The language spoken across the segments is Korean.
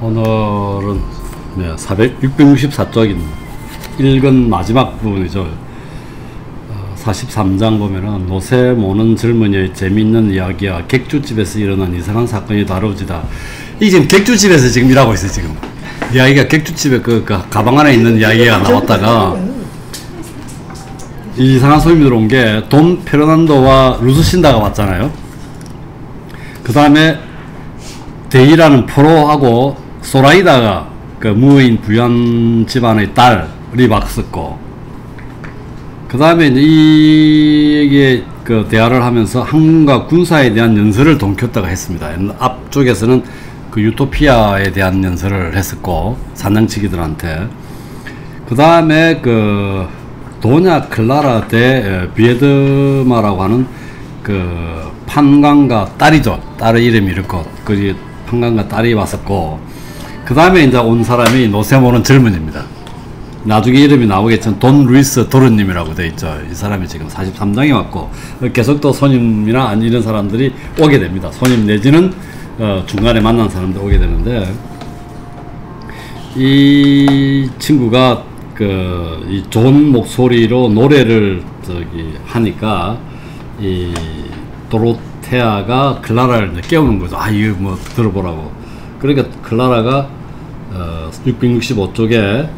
오늘은 664쪽인 읽은 마지막 부분이죠. 43장 보면은 노새 모는 젊은이의 재미있는 이야기와 객주집에서 일어난 이상한 사건이 다루어지다. 이게 지금 객주집에서 지금 일하고 있어요. 지금 이야기가 객주집에 그 가방 안에 있는 이야기가 나왔다가 이상한 소문이 들어온 게 돈 페르난도와 루스신다가 왔잖아요. 그 다음에 데이라는 포로하고 소라이다가 그 무인 부연 집안의 딸이 왔었고, 그 다음에 이게 그 대화를 하면서 항공과 군사에 대한 연설을 돈키호테가 했습니다. 앞쪽에서는 그 유토피아에 대한 연설을 했었고, 사냥치기들한테. 그 다음에 그 도냐 클라라 대 비에드마라고 하는 그 판관과 딸이죠. 딸의 이름이 이렇고, 그 판관과 딸이 왔었고, 그 다음에 이제 온 사람이 노세모는 젊은입니다. 나중에 이름이 나오겠지만 돈 루이스 도르님이라고 되어 있죠. 이 사람이 지금 43장에 왔고, 계속 또 손님이나 이런 사람들이 오게 됩니다. 손님 내지는 중간에 만난 사람들 오게 되는데, 이 친구가 이 좋은 목소리로 노래를 하니까 이 도로테아가 클라라를 깨우는 거죠. 이거 뭐 들어보라고. 그러니까 클라라가 665쪽에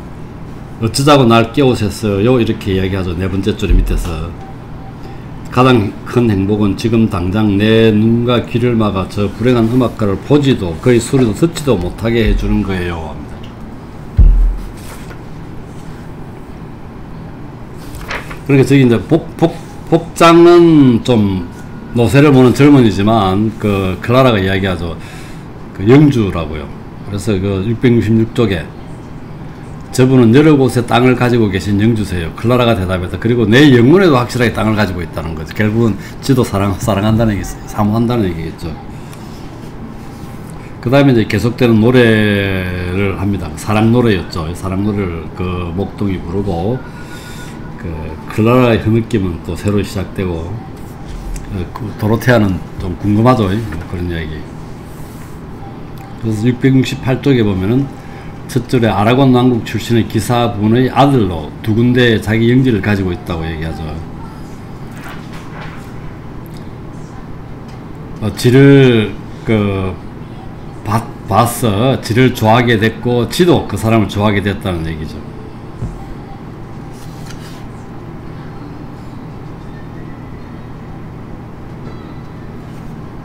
어쩌자고 날 깨우셨어요? 이렇게 이야기하죠. 네 번째 줄 밑에서. 가장 큰 행복은 지금 당장 내 눈과 귀를 막아 저 불행한 음악가를 보지도 그의 소리도 듣지도 못하게 해주는 거예요. 그러니까 저기 이제 복장은 좀 노세를 보는 젊은이지만 그 클라라가 이야기하죠. 그 영주라고요. 그래서 그 666쪽에 저분은 여러 곳에 땅을 가지고 계신 영주세요. 클라라가 대답했다. 그리고 내 영혼에도 확실하게 땅을 가지고 있다는 거죠. 결국은 지도 사랑한다는 얘기, 사모한다는 얘기겠죠. 그 다음에 이제 계속되는 노래를 합니다. 사랑 노래였죠. 사랑 노래를 그 목동이 부르고, 그 클라라의 흐느낌은 또 새로 시작되고, 그 도로테아는 좀 궁금하죠. 뭐 그런 이야기. 그래서 668쪽에 보면은 첫 줄에 아라곤 왕국 출신의 기사분의 아들로 두 군데의 자기 영지를 가지고 있다고 얘기하죠. 지를 봐서 지를 좋아하게 됐고, 지도 그 사람을 좋아하게 됐다는 얘기죠.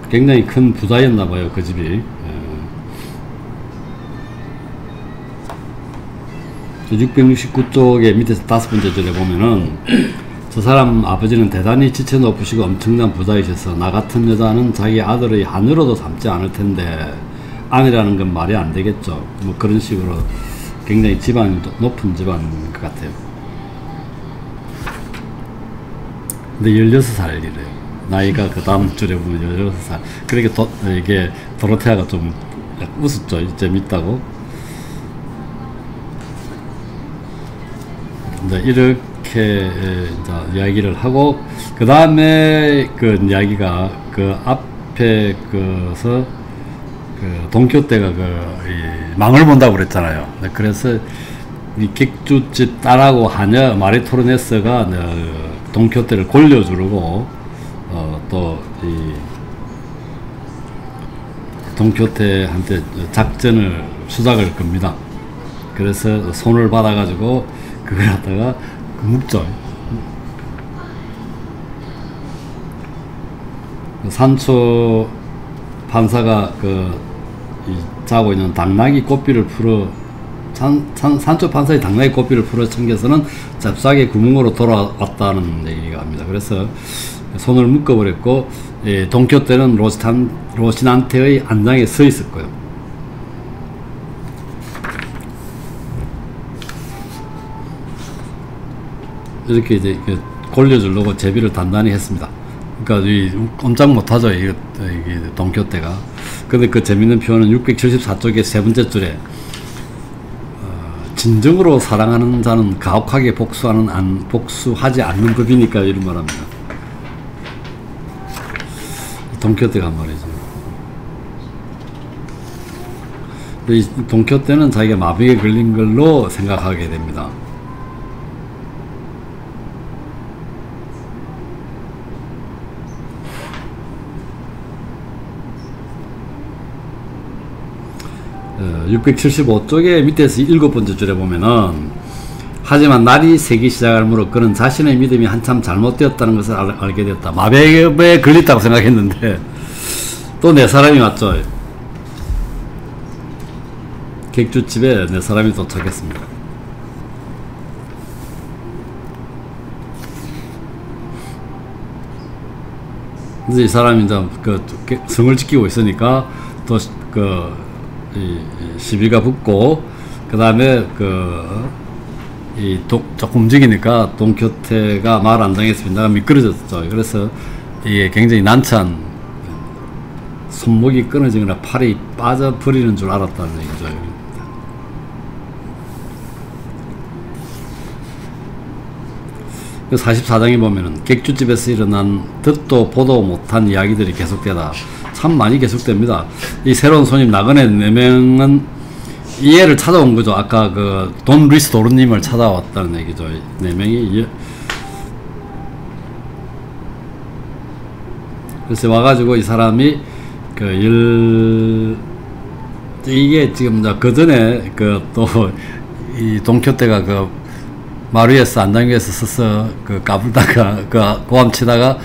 굉장히 큰 부자였나봐요, 그 집이. 669쪽에 밑에서 다섯 번째 줄에 보면은 저 사람 아버지는 대단히 지체 높으시고 엄청난 부자이셔서 나 같은 여자는 자기 아들의 하늘로도 삼지 않을 텐데 아내라는 건 말이 안 되겠죠. 뭐 그런 식으로 굉장히 집안이 높은 집안인 것 같아요. 근데 16살이래요. 나이가 그 다음 줄에 보면 16살. 그러니까 이게 도로테아가 좀 웃었죠. 재밌다고. 이제 이렇게 이제 이야기를 하고, 그 다음에 그 이야기가 그 앞에 그서 그 돈키호테가 이 망을 본다고 그랬잖아요. 그래서 이 객주집 딸하고 하녀 마리토르네스가 돈키호테를 골려주려고 또 이 돈키호테한테 수작을 겁니다. 그래서 손을 받아가지고 그걸 갖다가 묶죠. 산초 판사가 자고 있는 당나귀 꽃비를 풀어 산초 판사의 당나귀 꽃비를 풀어 챙겨서는 잽싸게 구멍으로 돌아왔다는 얘기가 합니다. 그래서 손을 묶어버렸고, 돈키호테는 로시난테의 안장에 서 있을 거예요. 이렇게 이제 골려주려고 제비를 단단히 했습니다. 그러니까 꼼짝 못하죠, 이게 돈키호테가. 근데 그 재밌는 표현은 674쪽의 세 번째 줄에 진정으로 사랑하는 자는 가혹하게 복수하지 않는 법이니까 이런 말합니다. 돈키호테가 한 말이죠. 이 돈키호테는 자기가 마비에 걸린 걸로 생각하게 됩니다. 어, 675쪽에 밑에서 7번째 줄에 보면은, 하지만 날이 새기 시작할 무렵 그는 자신의 믿음이 한참 잘못되었다는 것을 알게 되었다. 마비에 걸렸다고 생각했는데 또 네 사람이 왔죠. 객주집에 네 사람이 도착했습니다. 그래서 이 사람이 이제 그 성을 지키고 있으니까 또 그 시비가 붙고, 그 다음에 조금 움직이니까 돈키호테가 말 안 당했습니다. 내가 미끄러졌죠. 그래서 이게 굉장히 난처한, 손목이 끊어지거나 팔이 빠져버리는 줄 알았다는 얘기죠. 44장에 보면은 객주집에서 일어난 듣도 보도 못한 이야기들이 계속되다. 참 많이 계속됩니다. 이 새로운 손님 나그네 4명은 이해를 찾아온 거죠. 아까 돈 루이스 도르님을 찾아왔다는 얘기죠. 4명이. 그래서 와가지고 이 사람이 이게 지금 그 전에 이 돈키호테가 마루에서 안장교에서 서서 까불다가 고함 치다가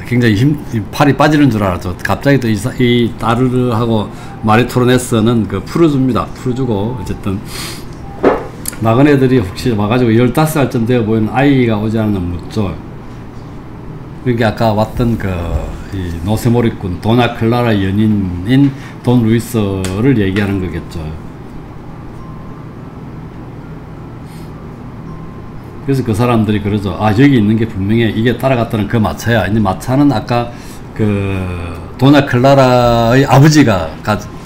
굉장히 팔이 빠지는 줄 알았죠. 갑자기 또 이 따르르하고 마리토르네스는 풀어줍니다. 풀어주고, 어쨌든 나그네들이 혹시 와가지고 15살쯤 되어 보이는 아이가 오지 않으면 묻죠. 그게 아까 왔던 이 노세모리꾼 도나 클라라 연인인 돈 루이스를 얘기하는 거겠죠. 그래서 그 사람들이 그러죠. 아, 여기 있는 게 분명히 이게 따라갔다는 그 마차야. 이 마차는 아까 도나 클라라의 아버지가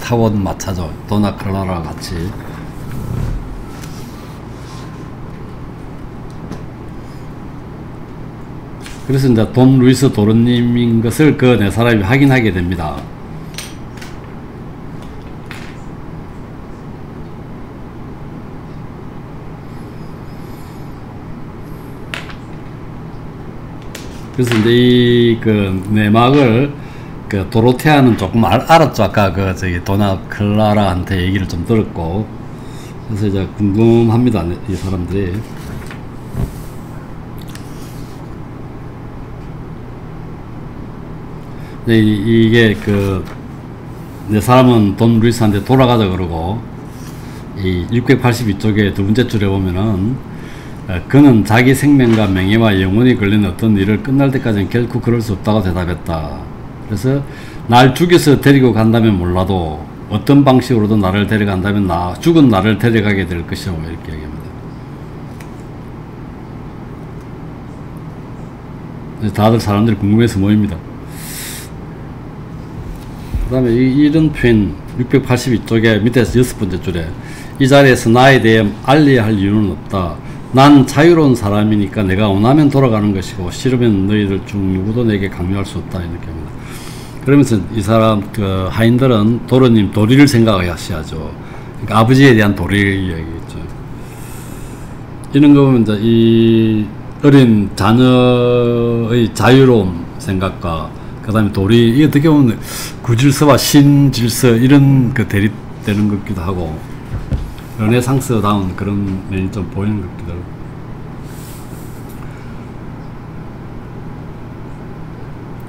타고 온 마차죠. 도나 클라라와 같이. 그래서 이제 돈 루이스 도르님인 것을 그 네 사람이 확인하게 됩니다. 그래서 이제 이 내막을 도로테아는 조금 알았죠. 아까 도나 클라라한테 얘기를 좀 들었고. 그래서 이제 궁금합니다. 이 사람들이. 이게 내 사람은 돈 루이스한테 돌아가자 그러고, 이 682쪽에 두 번째 줄에 보면은 그는 자기 생명과 명예와 영혼이 걸린 어떤 일을 끝날 때까지는 결코 그럴 수 없다고 대답했다. 그래서 날 죽여서 데리고 간다면 몰라도 어떤 방식으로든 나를 데려간다면 죽은 나를 데려가게 될 것이라고 이렇게 얘기합니다. 다들 사람들이 궁금해서 모입니다. 그 다음에 이런 표현 682쪽에 밑에서 6번째 줄에, 이 자리에서 나에 대해 알려야 할 이유는 없다. 난 자유로운 사람이니까 내가 원하면 돌아가는 것이고 싫으면 너희들 중 누구도 내게 강요할 수 없다, 이렇게 합니다. 그러면서 이 사람 하인들은 도르님 도리를 생각하셔야죠. 그러니까 아버지에 대한 도리 이야기겠죠. 이런 거 보면 이제 이 어린 자녀의 자유로움 생각과 그 다음에 도리, 이게 어떻게 보면 구질서와 신질서 이런 대립되는 것 같기도 하고, 르네상스다운 그런 면이 좀 보이는 것 같기도 하고.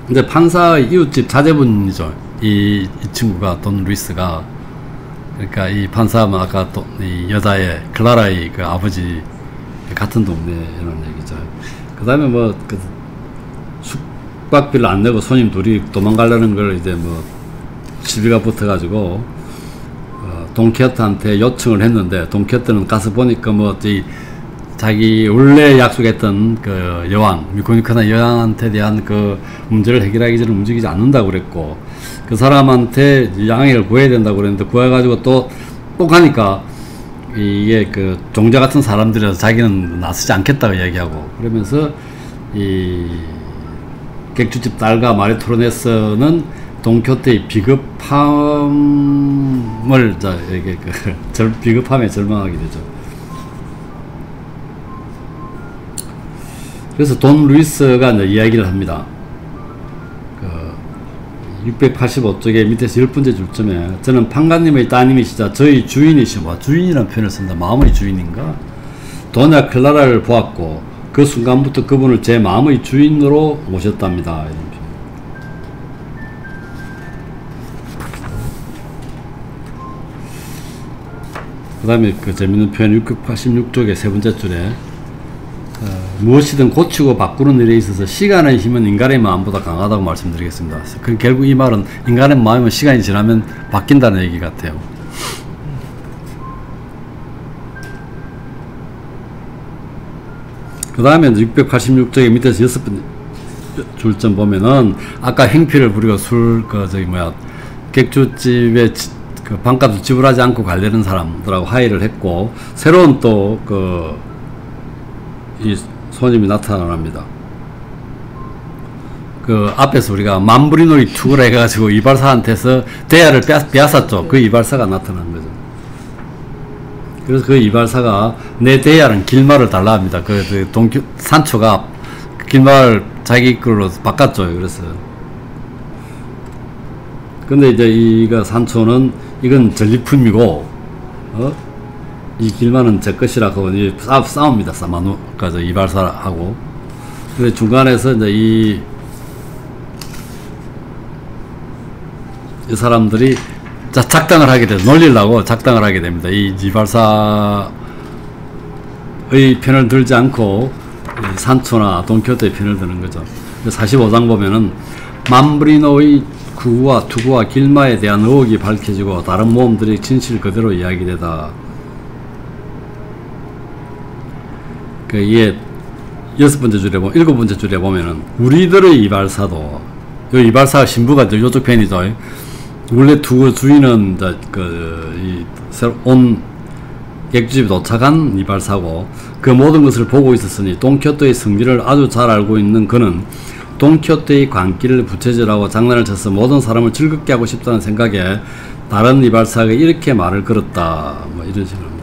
근데 판사의 이웃집 자제분이죠. 이 친구가, 돈 루이스가. 그러니까 이 판사는 아까 이 여자의 클라라의 아버지 같은 동네 이런 얘기죠. 그 다음에 숙박비를 안 내고 손님 둘이 도망가려는 걸 이제 시비가 붙어가지고 돈키호테한테 요청을 했는데, 돈키호테는 가서 보니까 자기 원래 약속했던 여왕, 미코니카나 여왕한테 대한 문제를 해결하기 전에 움직이지 않는다고 그랬고, 그 사람한테 양해를 구해야 된다고 그랬는데, 구해가지고 또 가니까 이게 종자 같은 사람들이라서 자기는 나서지 않겠다고 얘기하고, 그러면서 이 객주집 딸과 마리토르네스는 돈키호테의 비겁함을 이게 비겁함에 절망하게 되죠. 그래서 돈 루이스가 이제 이야기를 합니다. 685쪽에 밑에서 10번째 줄쯤에 저는 판가님의 따님이시자 저희 주인이시고, 주인이라는 표현을 쓴다. 마음의 주인인가? 도냐 클라라를 보았고 그 순간부터 그분을 제 마음의 주인으로 모셨답니다. 이런 표현. 그 다음에 그 재밌는 표현 686쪽의 세 번째 줄에 무엇이든 고치고 바꾸는 일에 있어서 시간의 힘은 인간의 마음보다 강하다고 말씀드리겠습니다. 결국 이 말은 인간의 마음은 시간이 지나면 바뀐다는 얘기 같아요. 그 다음에 686쪽의 밑에서 6번 줄점 보면은 아까 행피를 부리고 객주집에 그 반값을 지불하지 않고 가려는 사람들하고 화해를 했고, 새로운 또 이 손님이 나타납니다. 그 앞에서 우리가 만부리놀이 투구를 해가지고 이발사한테서 대야를 빼앗았죠. 그 이발사가 나타난 거죠. 그래서 그 이발사가 내 대야는 길말을 달라 합니다. 산초가 길말 자기 걸로 바꿨죠. 그래서 근데 이제 이거 산초는 이건 전리품이고 이 길만은 제 것이라고 싸웁니다. 사마누가 이발사하고. 근데 중간에서 이제 이 사람들이 작당을 하게 돼서 놀리려고 작당을 하게 됩니다. 이 이발사의 편을 들지 않고 산초나 돈키호테의 편을 드는 거죠. 45장 보면은 만브리노의 구구와 투구와 길마에 대한 의혹이 밝혀지고 다른 모험들이 진실 그대로 이야기되다. 이게 6번째 줄에 보면, 7번째 줄에 보면은 우리들의 이발사도, 요 이발사가 신부가 요쪽 편이죠. 원래 투구 주인은 새로 온 객주집에 도착한 이발사고, 그 모든 것을 보고 있었으니 돈키호테의 성질을 아주 잘 알고 있는 그는 돈키호테의 광기를 부채질하고 장난을 쳐서 모든 사람을 즐겁게 하고 싶다는 생각에 다른 이발사에게 이렇게 말을 걸었다. 뭐 이런 식으로 합니다.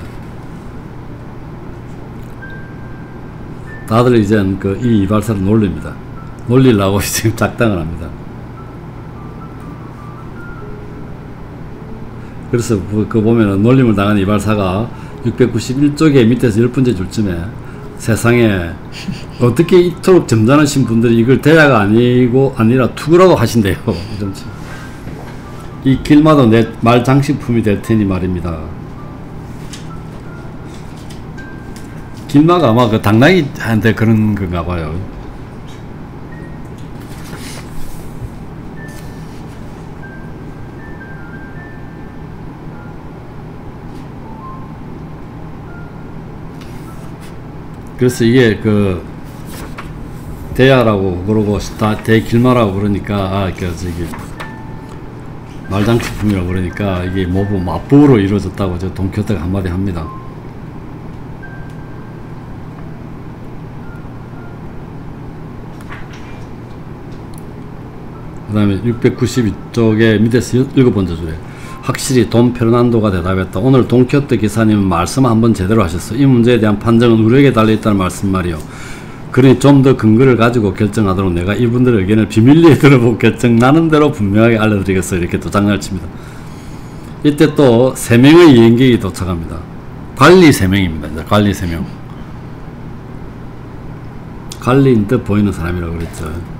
다들 이젠 이 이발사를 놀립니다. 놀리려고 지금 작당을 합니다. 그래서 보면은 놀림을 당한 이발사가 691쪽에 밑에서 10번째 줄쯤에 세상에 어떻게 이토록 점잖으신 분들이 이걸 대야가 아니라 투구라고 하신대요. 이 길마도 내 말 장식품이 될 테니 말입니다. 길마가 아마 당나귀한테 그런 건가 봐요. 그래서 이게 대야라고 그러고 대길마라고 그러니까 말장식품이라고 그러니까 이게 모두 맞부로 이루어졌다고 저 돈키호테가 한마디 합니다. 그 다음에 692쪽에 밑에서 7번째 줄에 확실히 돈 페르난도가 대답했다. 오늘 돈키호테 기사님은 말씀 한번 제대로 하셨어. 이 문제에 대한 판정은 우리에게 달려있다는 말씀 말이요. 그러니 좀 더 근거를 가지고 결정하도록 내가 이분들의 의견을 비밀리에 들어보고 결정나는 대로 분명하게 알려드리겠어. 이렇게 또 장난을 칩니다. 이때 또 3명의 여행객이 도착합니다. 관리 3명입니다. 관리 3명. 관리인 듯 보이는 사람이라고 그랬죠.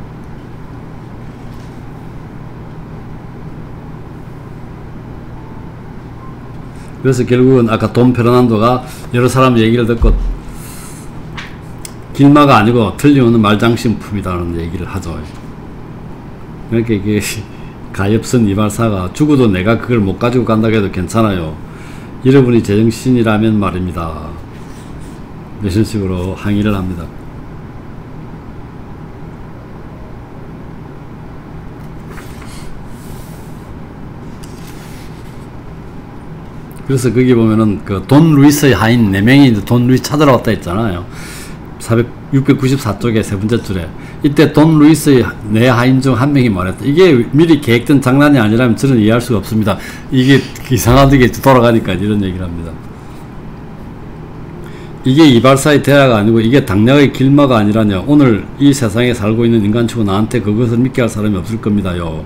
그래서 결국은 아까 돈 페르난도가 여러 사람 얘기를 듣고 길마가 아니고 틀림없는 말장식품이라는 얘기를 하죠. 그러니까 이게 가엾은 이발사가 죽어도 내가 그걸 못 가지고 간다고 해도 괜찮아요. 여러분이 제정신이라면 말입니다. 이런 식으로 항의를 합니다. 그래서 거기 보면은 돈 루이스의 하인 4명이 돈 루이스 찾으러 왔다 했잖아요. 694쪽에 세 번째 줄에 이때 돈 루이스의 네 하인 중 한 명이 말했다. 이게 미리 계획된 장난이 아니라면 저는 이해할 수가 없습니다. 이게 이상하게 돌아가니까 이런 얘기를 합니다. 이게 이발사의 대화가 아니고 이게 당략의 길마가 아니라냐. 오늘 이 세상에 살고 있는 인간 치고 나한테 그것을 믿게 할 사람이 없을 겁니다요.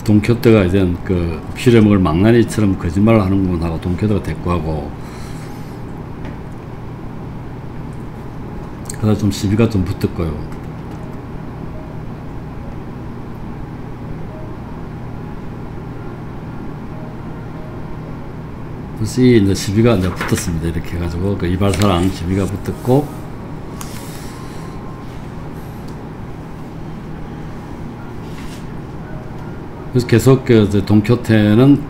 돈키호테가 이제 그 피를 먹을 망나니처럼 거짓말을 하는구나 하고 돈키호테가 대꾸하고, 그래서 좀 시비가 좀 붙었고요. 그래서 이제 시비가 이제 붙었습니다. 이렇게 해가지고 그 이발사랑 시비가 붙었고, 그래서 계속 그 돈키호테는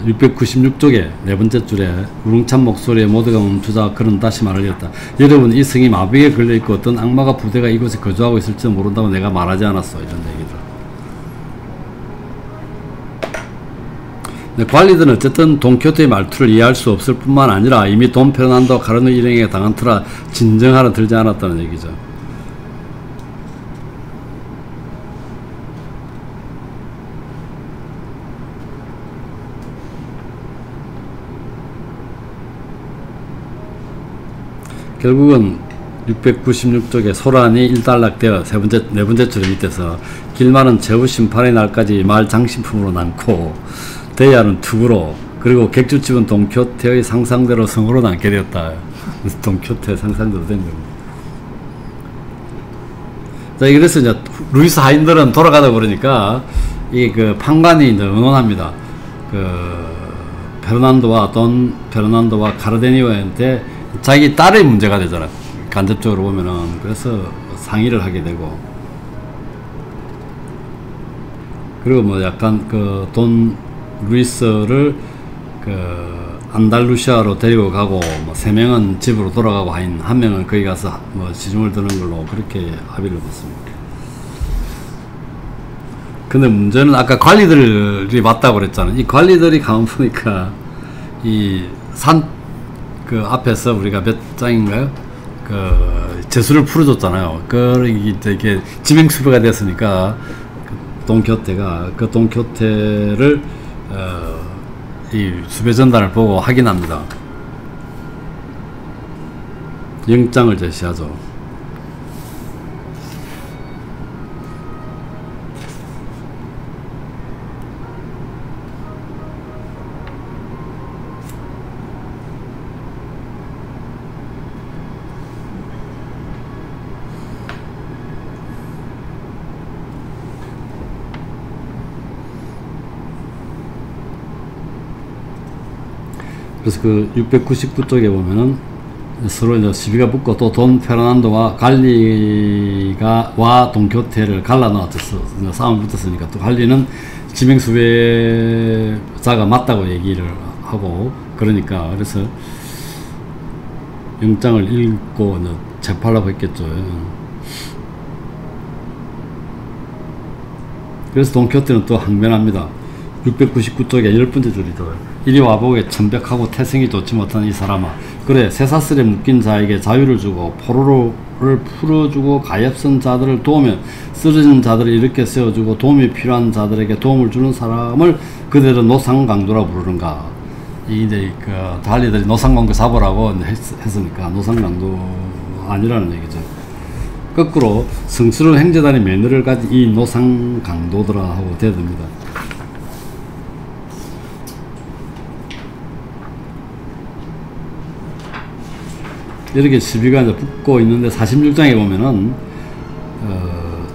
696쪽에 네 번째 줄에 우렁찬 목소리에 모두가 멈추자 그는 다시 말을 했다. 여러분, 이 성이 마비에 걸려있고 어떤 악마가 부대가 이곳에 거주하고 있을지 모른다고 내가 말하지 않았어. 이런 얘기들. 관리들은 어쨌든 돈키호테의 말투를 이해할 수 없을 뿐만 아니라 이미 돈 페르난도 카르노 일행에 당한 터라 진정하러 들지 않았다는 얘기죠. 결국은 696쪽에 소란이 일단락되어 네 번째 줄 밑에서 길만은 제후 심판의 날까지 말 장신품으로 남고 데이아는 투구로, 그리고 객주집은 돈키호테의 상상대로 성으로 남게 되었다. 그래서 돈키호테의 상상대로 된 겁니다. 자, 그래서 이제 루이스 하인들은 돌아가다 보니까 이 그 판관이 이제 응원합니다. 그 돈 페르난도와 카르데니오한테 자기 딸의 문제가 되잖아, 간접적으로 보면은. 그래서 상의를 하게 되고, 그리고 뭐 약간 그 돈 루이스를 그 안달루시아로 데리고 가고, 뭐 3명은 집으로 돌아가고 한 명은 거기 가서 뭐 시중을 드는 걸로 그렇게 합의를 했습니다. 근데 문제는 아까 관리들이 맞다고 그랬잖아. 이 관리들이 가만 보니까 그 앞에서 우리가 몇 장인가요? 그 재수를 풀어줬잖아요. 이게 지명수배가 됐으니까 돈키호테가 그 돈키호테를 이 수배 전단을 보고 확인합니다. 영장을 제시하죠. 그래서 그 699쪽에 보면은 서로 이제 시비가 붙고, 또 돈 페르난도와 갈리와 돈키호테를 갈라놓았어. 싸움이 붙었으니까 또 갈리는 지명수배자가 맞다고 얘기를 하고, 그러니까 그래서 영장을 읽고 이제 재판하고 했겠죠. 그래서 돈키호테는 또 항변합니다. 699쪽에 10번째 줄이죠. 이리 와보게 천백하고 태생이 좋지 못한 이 사람아, 그래 쇠사슬에 묶인 자에게 자유를 주고 포로를 풀어주고 가엾은 자들을 도우며 쓰러진 자들을 일으켜 세워주고 도움이 필요한 자들에게 도움을 주는 사람을 그대로 노상강도라 부르는가. 이제 그 달리들이 노상강도 잡으라고 했으니까 노상강도 아니라는 얘기죠. 거꾸로 성스러운 행제단의 매너를 가진 이 노상강도더라 하고 대듭니다. 이렇게 시비가 이제 붙고 있는데, 46장에 보면은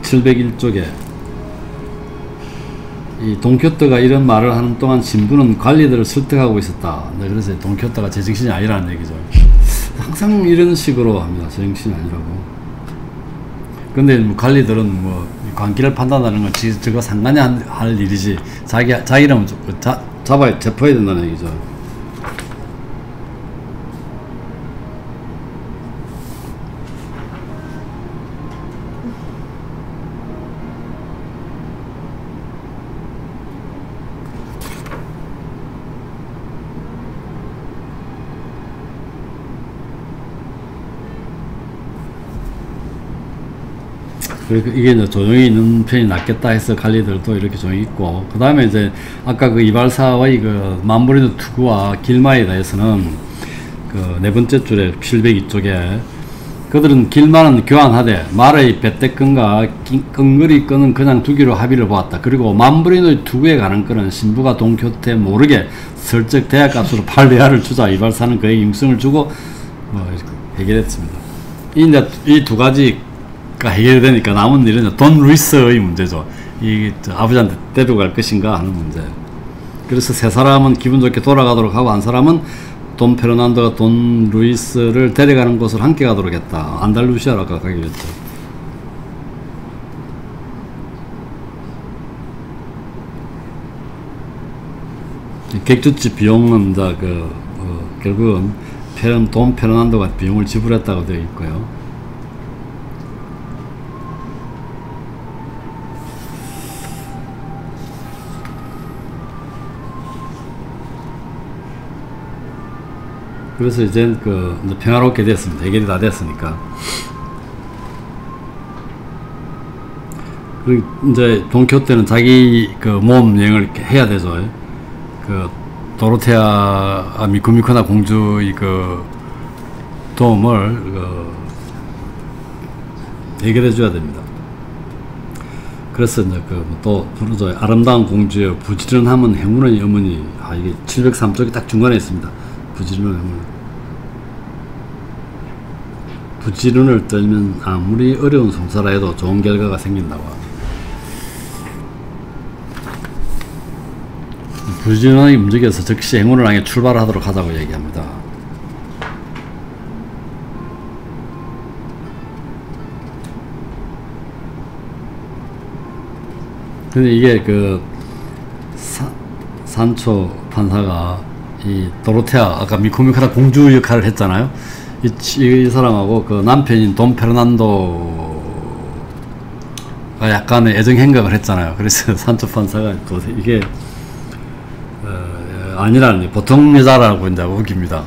701쪽에 이 돈키호테가 이런 말을 하는 동안 신부는 관리들을 설득하고 있었다. 네, 그래서 돈키호테가 제정신이 아니라는 얘기죠. 항상 이런 식으로 합니다. 제정신이 아니라고. 근데 뭐 관리들은 뭐 관계를 판단하는 건 저거 상관이 할 일이지, 자기라면 잡아야 체포해야 된다는 얘기죠. 그리고 이게 이제 조용히 있는 편이 낫겠다 해서 관리들도 이렇게 조용히 있고, 그 다음에 이제 아까 그 이발사의 그 맘브리노 투구와 길마에 대해서는 그 네 번째 줄에 702쪽에 그들은 길마는 교환하되 말의 배때끈과 끈거리 끈은 그냥 두기로 합의를 보았다. 그리고 맘브리노의 투구에 관한 끈은 신부가 동교태 모르게 슬쩍 대약값으로 8레알을 주자 이발사는 그에게 융성을 주고 뭐 해결했습니다. 이 두 가지가 해결되니까 남은 일은 돈 루이스의 문제죠. 이 아버지한테 데려갈 것인가 하는 문제. 그래서 세 사람은 기분 좋게 돌아가도록 하고 한 사람은 돈 페르난도가 돈 루이스를 데려가는 곳을 함께 가도록 했다. 안달루시아로 아까 가기로 했죠. 객주지 비용은 이제 결국은 돈 페르난도가 비용을 지불했다고 되어 있고요. 그래서 이제 이제 평화롭게 됐습니다. 해결이 다 됐으니까. 그리고 이제 돈키호테는 자기 그 모험 여행을 해야 되죠. 그 도로테아 미쿠미코나 공주의 그 도움을 해결해 줘야 됩니다. 그래서 이제 또 부르죠. 아름다운 공주여 부지런함은 행운의 어머니. 이게 703쪽이 딱 중간에 있습니다. 부지런을 떨면 아무리 어려운 송사라 해도 좋은 결과가 생긴다고 합니다. 부지런하게 움직여서 즉시 행운을 향해 출발하도록 하자고 얘기합니다. 근데 이게 산초 판사가 이 도로테아 아까 미코미카나 공주 역할을 했잖아요. 이 사람하고 그 남편인 돈 페르난도가 약간의 애정 행각을 했잖아요. 그래서 산초 판사가 또 이게 아니라는 보통 여자라고 이제 웃깁니다.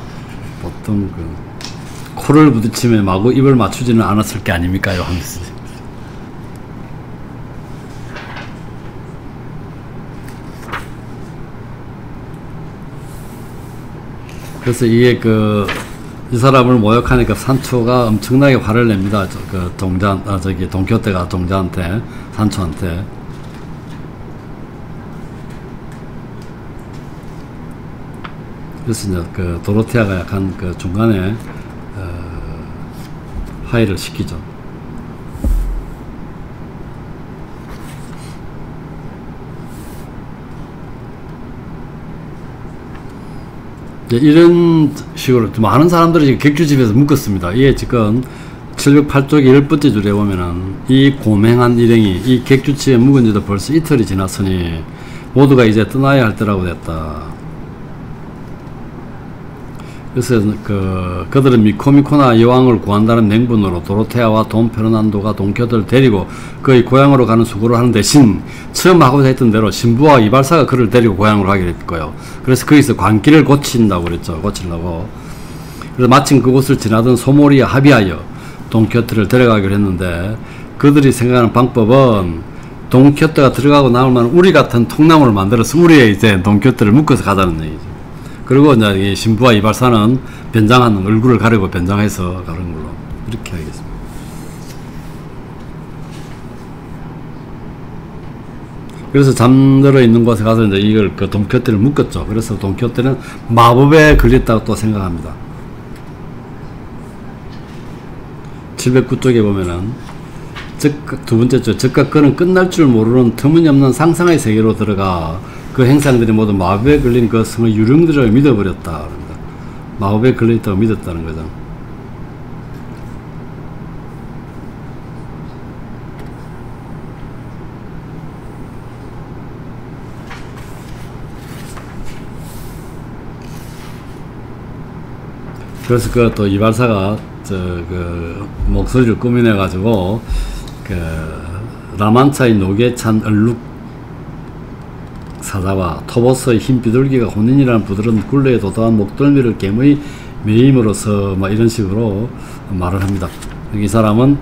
보통 코를 부딪히면 마구 입을 맞추지는 않았을 게 아닙니까요? 하면서. 그래서 이게 이 사람을 모욕하니까 산초가 엄청나게 화를 냅니다. 돈키호테가 동자한테, 산초한테. 그래서 이제 도로테아가 약간 중간에, 화해를 시키죠. 이런 식으로 많은 사람들이 객주집에서 묶었습니다. 이게 지금 708쪽의 10번째 줄에 보면은 이 고맹한 일행이 이 객주집에 묵은 지도 벌써 이틀이 지났으니 모두가 이제 떠나야 할 때라고 됐다. 그래서 그들은 미코미코나 여왕을 구한다는 맹분으로 도로테아와 돈 페르난도가 돈키호테를 데리고 그의 고향으로 가는 수고를 하는 대신 처음 하고자 했던 대로 신부와 이발사가 그를 데리고 고향으로 가기로 했고요. 그래서 거기서 관기를 고친다고 그랬죠. 고치려고. 그래서 마침 그곳을 지나던 소몰이와 합의하여 돈키호테를 데려가기로 했는데 그들이 생각하는 방법은 돈키호테가 들어가고 나오면 우리 같은 통나무를 만들어서 우리에 이제 돈키호테를 묶어서 가자는 얘기죠. 그리고 이제 신부와 이발사는 변장하는 얼굴을 가리고 변장해서 가는 걸로 이렇게 하겠습니다. 그래서 잠들어 있는 곳에 가서 이제 이걸 돈키호테를 묶었죠. 그래서 돈키호테는 마법에 걸렸다고 또 생각합니다. 709쪽에 보면은 두 번째 줄 적과 끈은 끝날 줄 모르는 터무니없는 상상의 세계로 들어가 그 행상들이 모두 마법에 걸린 그 성을 유령들을 믿어버렸다. 그럽니다. 마법에 걸려있다고 믿었다는 거죠. 그래서 또 이발사가 목소리를 꾸며내가지고 라만차의 녹에 찬 얼룩 사자와 토보스의 흰 비둘기가 혼인이라는 부드러운 굴레에 도도한 목덜미를 개의 매임으로써 막 이런 식으로 말을 합니다. 이 사람은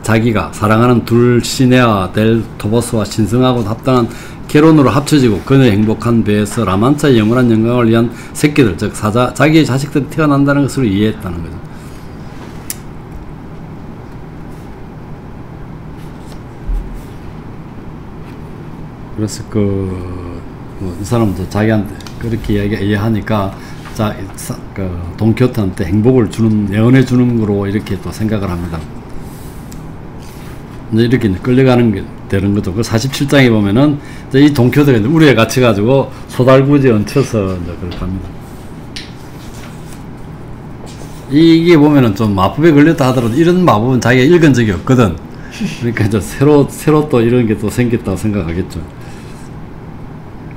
자기가 사랑하는 둘시네아 델 토보스와 신성하고 합당한 결혼으로 합쳐지고 그녀의 행복한 배에서 라만차의 영원한 영광을 위한 새끼들, 즉 자기의 자식들이 태어난다는 것을 이해했다는 거죠. 그래서 이 사람도 자기한테 그렇게 이해하니까 돈키호테한테 행복을 예언해 주는 거로 이렇게 또 생각을 합니다. 이제 이렇게 끌려가는 게 되는 거죠. 그 47장에 보면은 이 돈키호테가 우리에 갇혀가지고 소달구지에 얹혀서 이제 그렇게 합니다. 이게 보면은 좀 마법에 걸렸다 하더라도 이런 마법은 자기가 읽은 적이 없거든. 그러니까 이제 새로 또 이런 게 또 생겼다고 생각하겠죠.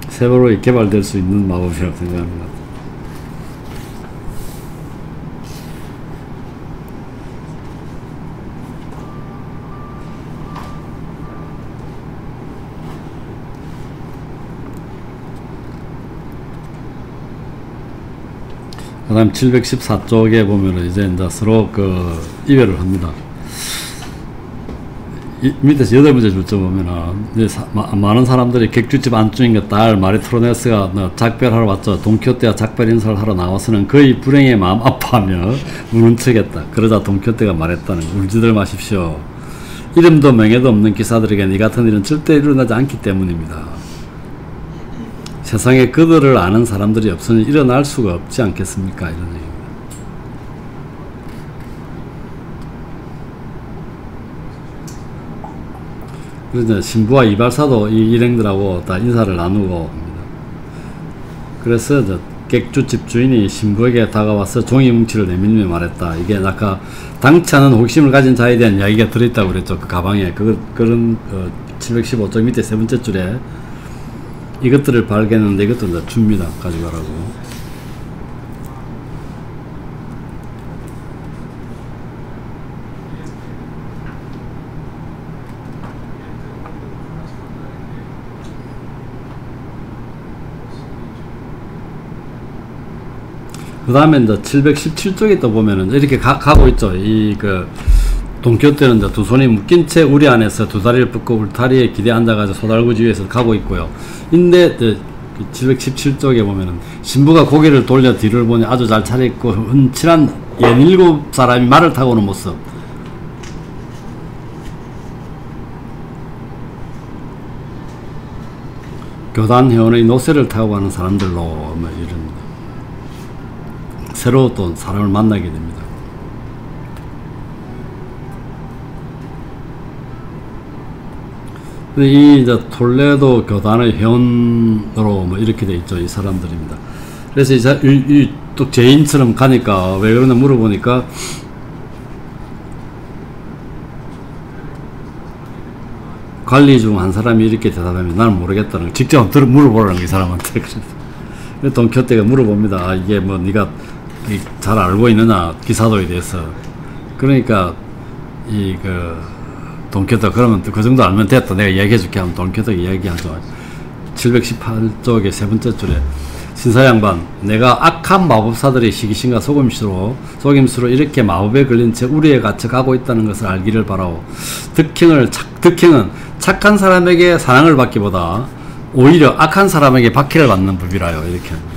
새로 개발될 수 있는 마법이라고 생각합니다. 그 다음 714쪽에 보면은 이제 서로 이별을 합니다. 밑에서 8번째 줄점 보면은 이제 많은 사람들이 객주집 안중인가 딸 마리트로네스가 작별하러 왔죠. 돈키호테가 작별 인사를 하러 나와서는 그의 불행에 마음 아파하며 우는 척했다. 그러자 돈키호테가 말했다는 울지들 마십시오. 이름도 명예도 없는 기사들에게는 이 같은 일은 절대 일어나지 않기 때문입니다. 세상에 그들을 아는 사람들이 없으니 일어날 수가 없지 않겠습니까? 이런 얘기입니다. 그래서 신부와 이발사도 이 일행들하고 다 인사를 나누고 합니다. 그래서 객주집 주인이 신부에게 다가와서 종이 뭉치를 내밀며 말했다. 이게 아까 당치 않은 호기심을 가진 자에 대한 이야기가 들어있다고 그랬죠. 그 가방에. 그런 715쪽 밑에 세 번째 줄에 이것들을 발견했는데 이것도 이제 줍니다. 가져가라고. 그 다음에 이제 717쪽에 또 보면은 이렇게 가고 있죠. 돈키호테는 이제 두 손이 묶인 채 우리 안에서 두 다리를 뻗고 울타리에 기대 앉아가지고 소달구지 위에서 가고 있고요. 근데 717쪽에 보면은 신부가 고개를 돌려 뒤를 보니 아주 잘 차려입고 흔칠한 17사람이 말을 타고 오는 모습. 교단 회원의 노새를 타고 가는 사람들로 뭐 이런 새로 또 사람을 만나게 됩니다. 이 톨레도 교단의 회원으로 뭐 이렇게 돼 있죠. 이 사람들입니다. 그래서 또 죄인처럼 가니까 왜 그러나 물어보니까 관리 중 한 사람이 이렇게 대답하면 나는 모르겠다는 거 직접 물어보라는 거 이 사람한테. 그래서 돈키호테가 물어봅니다. 아, 이게 뭐 네가 잘 알고 있느냐 기사도에 대해서. 그러니까 돈키호테 그러면 그 정도 알면 됐다. 내가 이야기해 줄게 하면 돈키호테가 이야기하죠. 718쪽의 세 번째 줄에 신사양반 내가 악한 마법사들의 시기심과 속임수로 이렇게 마법에 걸린 채 우리에 갇혀 가고 있다는 것을 알기를 바라오. 득행은 착한 사람에게 사랑을 받기보다 오히려 악한 사람에게 박해를 받는 법이라요. 이렇게 합니다.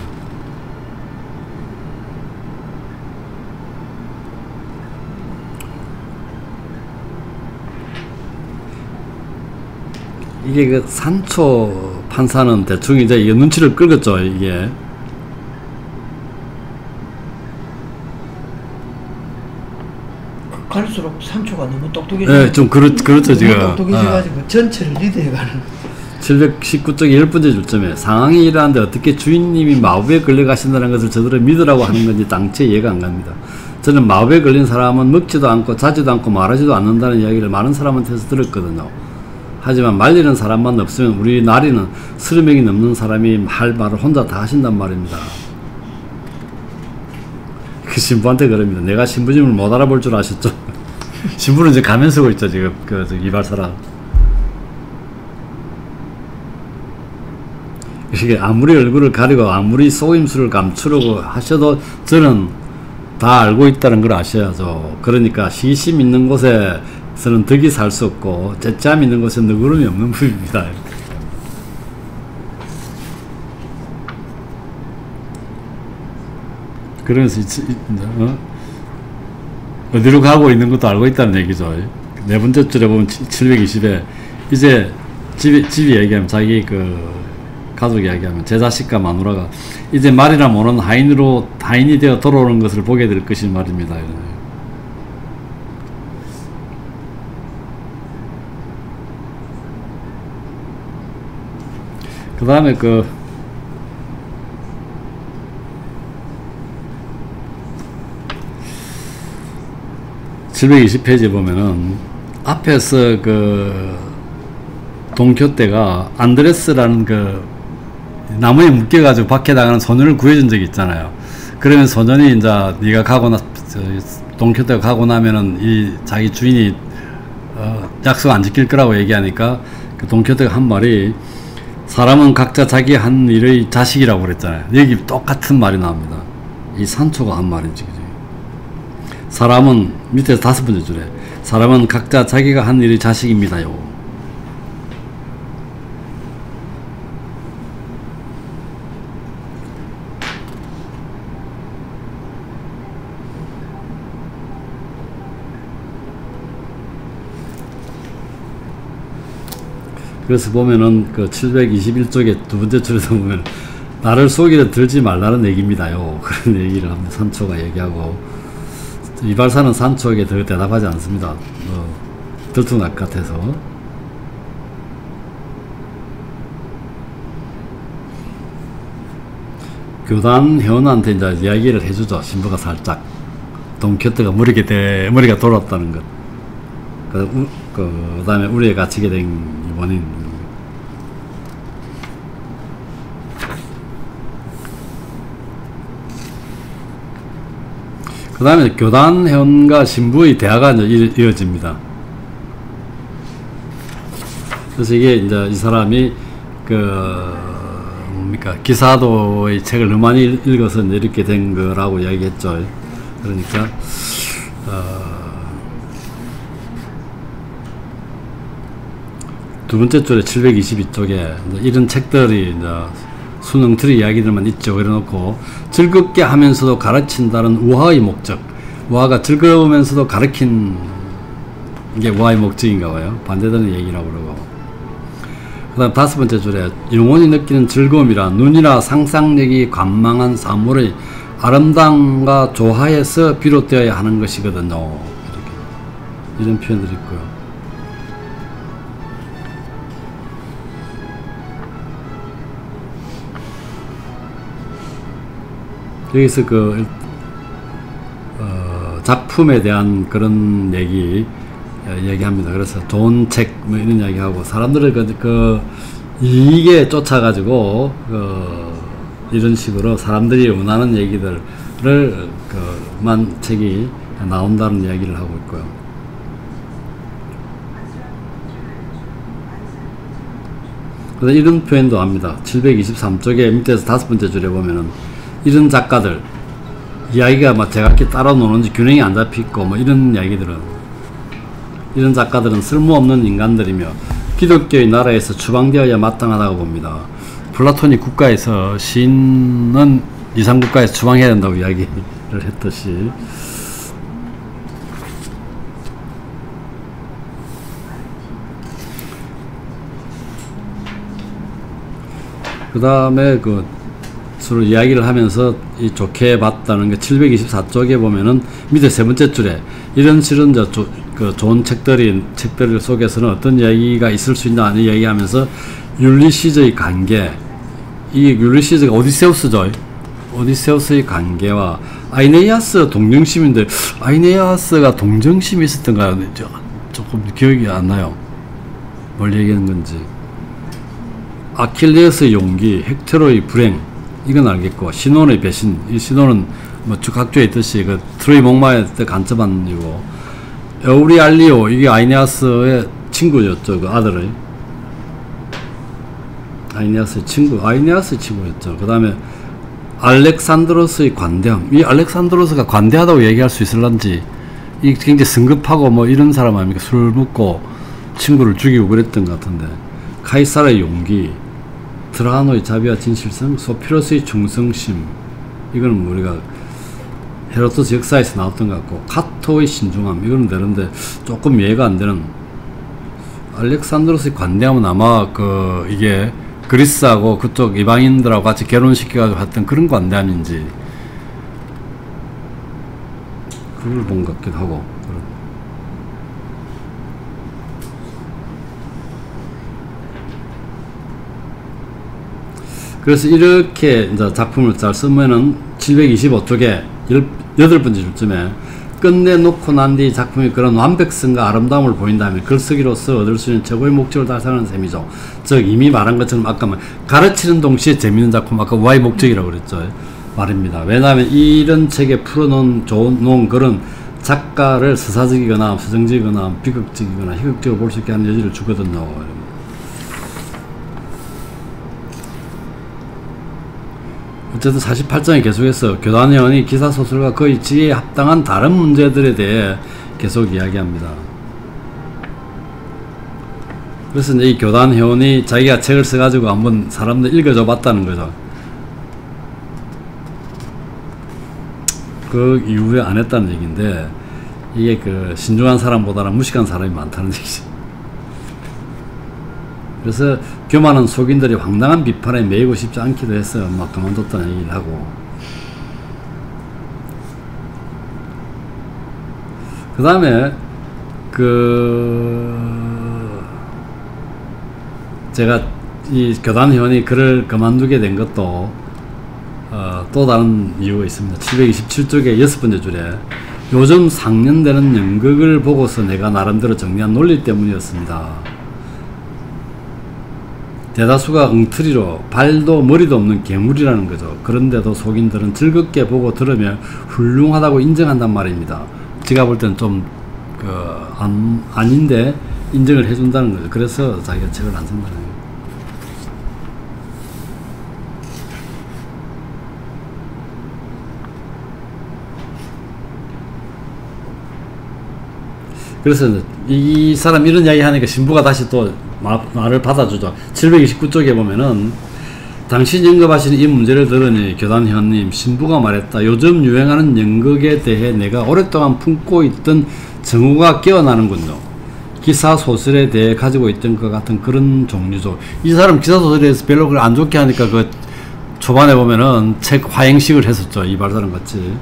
이게 산초 판사는 대충 이제 이게 눈치를 끌겠죠. 이게 갈수록 산초가 너무 똑똑해져. 네, 좀 그렇죠 지금. 똑똑해져가지고 전체를 리드해가는. 719쪽의 10번째 줄점에 상황이 이러한데 어떻게 주인님이 마법에 걸려가신다는 것을 저들은 믿으라고 하는 건지 당최 이해가 안 갑니다. 저는 마법에 걸린 사람은 먹지도 않고 자지도 않고 말하지도 않는다는 이야기를 많은 사람한테서 들었거든요. 하지만 말리는 사람만 없으면 우리 나리는 30명이 넘는 사람이 할 말을 혼자 다 하신단 말입니다. 그 신부한테 그럽니다. 내가 신부님을 못 알아볼 줄 아셨죠? 신부는 이제 가면 쓰고 있죠 지금 이발사랑. 이게 아무리 얼굴을 가리고 아무리 속임수를 감추려고 하셔도 저는 다 알고 있다는 걸 아셔야죠. 그러니까 시심 있는 곳에 덕이 살 수 없고 째짬 있는 곳에 너구름이 없는 부입니다. 그러면서 어디로 가고 있는 것도 알고 있다는 얘기죠. 네 번째 줄에 보면 720에 이제 집이 얘기하면 자기 그 가족이 얘기하면 제 자식과 마누라가 이제 말이나 모르는 하인이 되어 돌아오는 것을 보게 될 것이 말입니다. 그 다음에 720페이지 보면은 앞에서 돈키호테가 안드레스라는 나무에 묶여가지고 박해당하는 소년을 구해준 적이 있잖아요. 그러면 소년이 이제 네가 돈키호테가 가고 나면은 이 자기 주인이 약속 안 지킬 거라고 얘기하니까 돈키호테가 한 말이 사람은 각자 자기 한 일의 자식이라고 그랬잖아요. 여기 똑같은 말이 나옵니다. 이 산초가 한 말인지. 사람은 밑에서 5번째 줄에 사람은 각자 자기가 한 일의 자식입니다요. 그래서 보면은 721쪽에 2번째 줄에서 보면 나를 속이려 들지 말라는 얘기입니다요. 그런 얘기를 합니다. 산초가 얘기하고 이발사는 산초에게 더 대답하지 않습니다. 들통날 것 같아서. 교단 회원한테 이제 이야기를 해주죠. 신부가 살짝 돈키호테가 머리가 돌았다는 것. 그 다음에 우리에 갇히게 된 원인. 그 다음에 교단 회원과 신부의 대화가 이제 이어집니다. 그래서 이게 이제 이 사람이 기사도의 책을 너무 많이 읽어서 이렇게 된 거라고 이야기했죠. 그러니까 두 번째 줄에 722쪽에 이런 책들이 이제 수능틀의 이야기들만 있죠. 그래놓고 즐겁게 하면서도 가르친다는 우화의 목적, 우화가 즐거우면서도 가르친 게 우화의 목적인가 봐요. 반대되는 얘기라고 그러고. 그 다음 5번째 줄에 영혼이 느끼는 즐거움이라 눈이나 상상력이 관망한 사물의 아름다움과 조화에서 비롯되어야 하는 것이거든요. 이렇게 이런 표현들이 있고요. 여기서 작품에 대한 그런 얘기합니다. 그래서 좋은 책, 이런 이야기하고, 사람들을 이익에 쫓아가지고, 이런 식으로 사람들이 원하는 얘기들을, 책이 나온다는 이야기를 하고 있고요. 그래서 이런 표현도 합니다. 723쪽에 밑에서 5번째 줄에 보면은, 이런 작가들 이야기가 제각기 따로 노는지 균형이 안 잡히고 이런 이런 작가들은 쓸모없는 인간들이며 기독교의 나라에서 추방되어야 마땅하다고 봅니다. 플라톤이 국가에서 시인은 이상국가에서 추방해야 된다고 이야기를 했듯이 그 다음에 서로 이야기를 하면서 좋게 봤다는 게 724쪽에 보면은 밑에 3번째 줄에 이런 실은 좋은 책들 속에서는 어떤 이야기가 있을 수 있나 하는 이야기하면서 율리시즈의 관계, 이 율리시즈가 오디세우스죠. 오디세우스의 관계와 아이네아스 동정심인데 아이네아스가 동정심이 있었던가요? 조금 기억이 안 나요. 뭘 얘기하는 건지. 아킬레스의 용기, 헥테로의 불행, 이건 알겠고, 시논의 배신, 이 시논은 각주에 있듯이 트로이 목마에 때 간첩한 이고, 에우리알리오, 이게 아이네아스의 친구였죠. 아들의 아이네아스의 친구였죠. 그 다음에 알렉산드로스의 관대함, 이 알렉산드로스가 관대하다고 얘기할 수 있을런지 이 굉장히 성급하고 뭐 이런 사람 아닙니까? 술 먹고 친구를 죽이고 그랬던 것 같은데, 카이사르의 용기, 트라하노의 자비와 진실성, 소피로스의 충성심, 이거는 뭐 우리가 헤로도스 역사에서 나왔던 것 같고, 카토의 신중함, 이거는 되는데 조금 이해가 안 되는, 알렉산드로스의 관대함은 아마 이게 그리스하고 그쪽 이방인들하고 같이 결혼시켜가지고 했던 그런 관대함인지 그걸 본 것 같기도 하고. 그래서 이렇게 이제 작품을 잘 쓰면은 725쪽에 8번째 줄쯤에 끝내놓고 난 뒤 작품이 그런 완벽성과 아름다움을 보인다면 글쓰기로서 얻을 수 있는 최고의 목적을 달성하는 셈이죠. 즉 이미 말한 것처럼 아까 가르치는 동시에 재밌는 작품, 아까 Y 목적이라고 그랬죠. 말입니다. 왜냐하면 이런 책에 풀어놓은 그런 작가를 서사적이거나 서정적이거나 비극적이거나 희극적으로 볼 수 있게 하는 여지를 주거든요. 어쨌든 48장에 계속해서 교단회원이 기사소설과 그 이치에 합당한 다른 문제들에 대해 계속 이야기합니다. 그래서 이제 이 교단회원이 자기가 책을 써가지고 한번 사람들 읽어줘 봤다는 거죠. 그 이후에 안 했다는 얘기인데, 이게 신중한 사람보다는 무식한 사람이 많다는 얘기죠. 그래서 교만한 속인들이 황당한 비판에 매이고 싶지 않기도 해서 막 그만뒀다는 얘기를 하고, 그 다음에 제가 이 교단회원이 글을 그만두게 된 것도 또 다른 이유가 있습니다. 727쪽의 6번째 줄에 요즘 상년되는 연극을 보고서 내가 나름대로 정리한 논리 때문이었습니다. 대다수가 엉터리로 발도 머리도 없는 괴물이라는 거죠. 그런데도 속인들은 즐겁게 보고 들으며 훌륭하다고 인정한단 말입니다. 제가 볼 때는 좀 아닌데 인정을 해준다는 거죠. 그래서 자기가 책을 안 쓴다는 거예요. 그래서 이 사람 이런 이야기 하니까 신부가 다시 또 말을 받아주죠. 729쪽에 보면은 당신 언급하시는 이 문제를 들으니 교단회원님, 신부가 말했다. 요즘 유행하는 연극에 대해 내가 오랫동안 품고 있던 정오가 깨어나는군요. 기사소설에 대해 가지고 있던 것 같은 그런 종류죠. 이 사람 기사소설에서 별로 그걸 안 좋게 하니까 초반에 보면은 책 화행식을 했었죠. 이발사람 같이.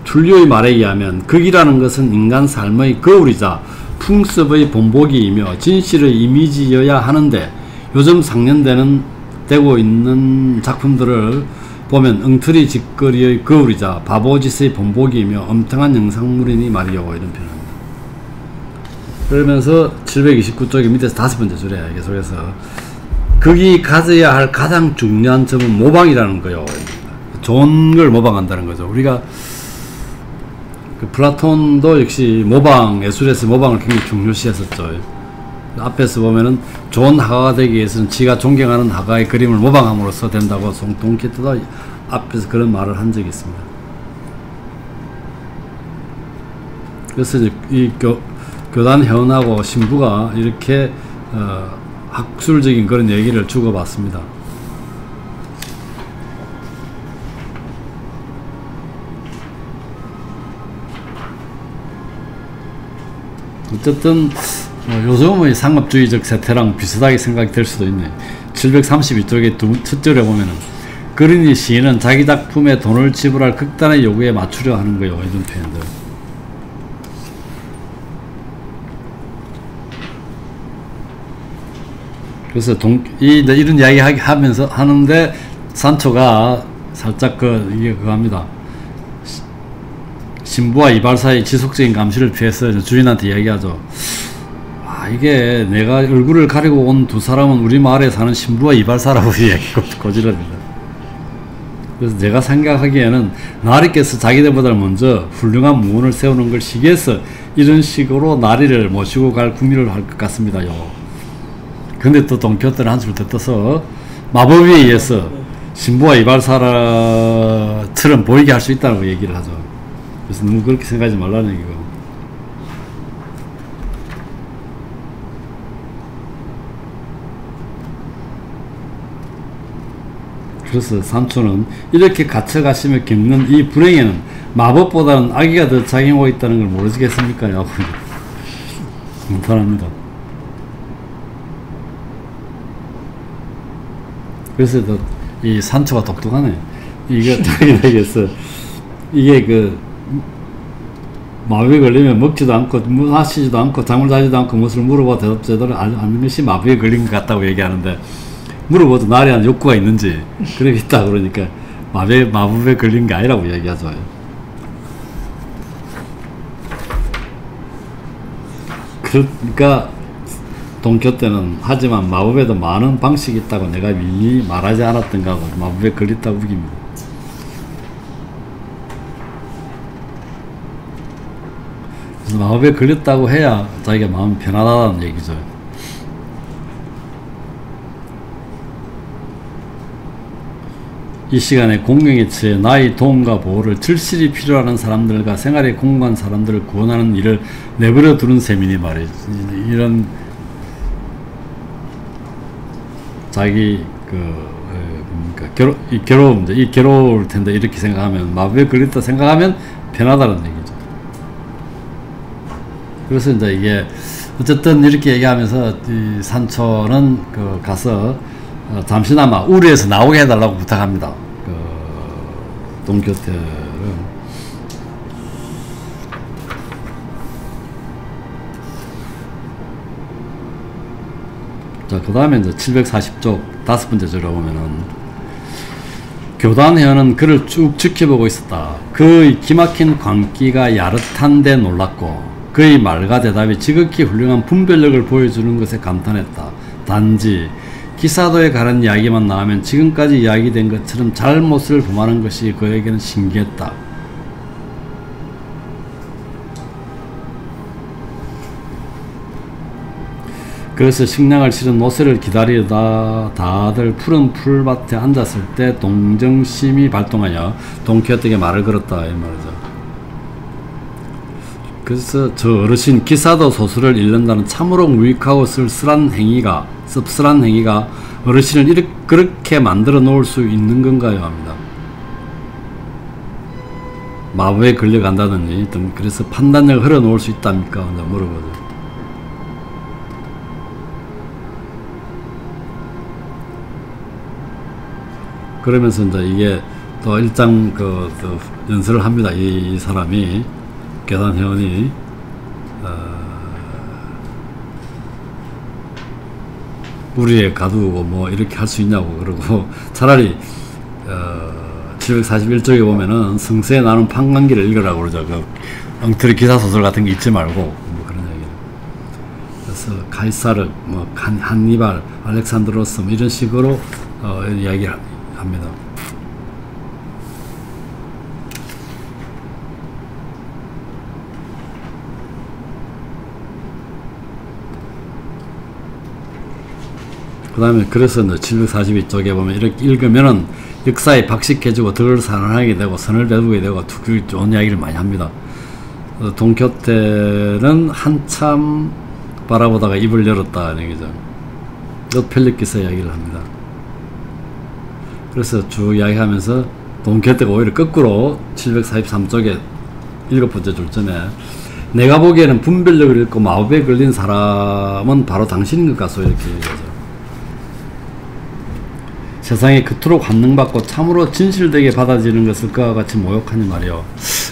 툴리오의 말에 의하면 극이라는 것은 인간 삶의 거울이자 풍습의 본보기이며 진실의 이미지여야 하는데, 요즘 상연되고 있는 작품들을 보면 엉터리 짓거리의 거울이자 바보짓의 본보기이며 엉뚱한 영상물이니 말이요, 이런 표현입니다. 그러면서 729쪽의 밑에서 5번째 줄에 계속해서 극이 가져야 할 가장 중요한 점은 모방이라는 거요. 좋은 걸 모방한다는 거죠. 우리가 플라톤도 역시 예술에서 모방을 굉장히 중요시했었죠. 앞에서 보면은 좋은 화가가 되기 위해서는 지가 존경하는 화가의 그림을 모방함으로써 된다고 동키호테도 앞에서 그런 말을 한 적이 있습니다. 그래서 이 교단회원하고 신부가 이렇게 학술적인 그런 얘기를 주고받습니다. 어쨌든 요즘의 상업주의적 세태랑 비슷하게 생각이 될 수도 있네. 732쪽의 첫 절에 보면은 그러니 시인은 자기 작품에 돈을 지불할 극단의 요구에 맞추려 하는 거예요. 이런 표현들. 그래서 이런 이야기 하면서 하는데 산초가 살짝 이게 그거 합니다. 신부와 이발사의 지속적인 감시를 피해서 주인한테 이야기하죠. 이게 내가 얼굴을 가리고 온 두 사람은 우리 마을에 사는 신부와 이발사라고 이야기하고 고지랍니다. 그래서 제가 생각하기에는 나리께서 자기들보다 먼저 훌륭한 무언을 세우는 걸 시기해서 이런 식으로 나리를 모시고 갈 궁리를 할 것 같습니다요. 근데 또 동키호테는 한술 더 떠서 마법에 의해서 신부와 이발사처럼 보이게 할 수 있다고 얘기를 하죠. 그래서 너무 그렇게 생각하지 말라는 얘기고. 그래서 산초는 이렇게 갇혀가시며 겪는 이 불행에는 마법보다는 악의가 더 작용하고 있다는 걸 모르시겠습니까? 라고 감탄합니다. 그래서 이 산초가 똑똑하네. 이게 자기에게서 이게 그 마비에 걸리면 먹지도 않고 마시지도 않고 잠을 자지도 않고 무엇을 물어봐 대답 제대로 않는 것이 마비에 걸린 것 같다고 얘기하는데, 물어봐도 나리한 욕구가 있는지 그렇게 있다 그러니까 마법에 걸린 게 아니라고 얘기하죠. 그러니까 동교때는 하지만 마법에도 많은 방식이 있다고 내가 미리 말하지 않았던가 하고 마법에 걸렸다고 우깁니다. 그래서 마법에 걸렸다고 해야 자기가 마음이 편하다는 얘기죠. 이 시간에 공경에 처해 나의 도움과 보호를 절실히 필요하는 사람들과 생활에 공고한 사람들을 구원하는 일을 내버려 두는 셈이니 말이지. 이런 자기 이 괴로울 텐데 이렇게 생각하면, 마법에 걸렸다 생각하면 편하다는 얘기죠. 그래서 이제 이게 어쨌든 이렇게 얘기하면서 이 산초는 가서 잠시나마 우리에서 나오게 해달라고 부탁합니다. 동교태는. 자, 그 다음에 이제 740쪽 5번째 절에 보면은, 교단회원은 그를 쭉 지켜보고 있었다. 그의 기막힌 광기가 야릇한데 놀랐고, 그의 말과 대답이 지극히 훌륭한 분별력을 보여주는 것에 감탄했다. 단지 기사도에 관한 이야기만 나오면 지금까지 이야기된 것처럼 잘못을 범하는 것이 그에게는 신기했다. 그래서 식량을 실은 노새를 기다리다 다들 푸른 풀밭에 앉았을 때 동정심이 발동하여 동키호테에게 말을 걸었다, 이 말이죠. 그래서 저 어르신 기사도 소설을 읽는다는 참으로 무익하고 씁쓸한 행위가 어르신을 그렇게 만들어 놓을 수 있는 건가요? 합니다. 마법에 걸려간다느니 그래서 판단력을 흘러 놓을 수 있답니까? 물어보죠. 그러면서 이제 이게 또 일장 연설을 합니다. 이 사람이, 교단 회원이, 우리에 가두고 뭐 이렇게 할 수 있냐고 그러고, 차라리 741쪽에 보면은 성세에 나눈 판관기를 읽으라고 그러죠. 엉터리 기사소설 같은 게 읽지 말고, 뭐 그런 얘기를. 그래서 카이사르, 뭐 한니발, 알렉산드로스 뭐 이런 식으로 이야기를 합니다. 그 다음에 그래서 742쪽에 보면 이렇게 읽으면은 역사에 박식해주고 덜 산란하게 되고 선을 배우게 되고 좋은 이야기를 많이 합니다. 동키호테는 한참 바라보다가 입을 열었다 얘기죠. 펠리키스 이야기를 합니다. 그래서 쭉 이야기하면서 동키호테가 오히려 거꾸로 743쪽에 7번째 줄점에, 내가 보기에는 분별력을 잃고 마법에 걸린 사람은 바로 당신인 것 같소, 이렇게 얘기하죠. 세상에 그토록 환능받고 참으로 진실되게 받아들이는 것을 그와 같이 모욕하니 말이요.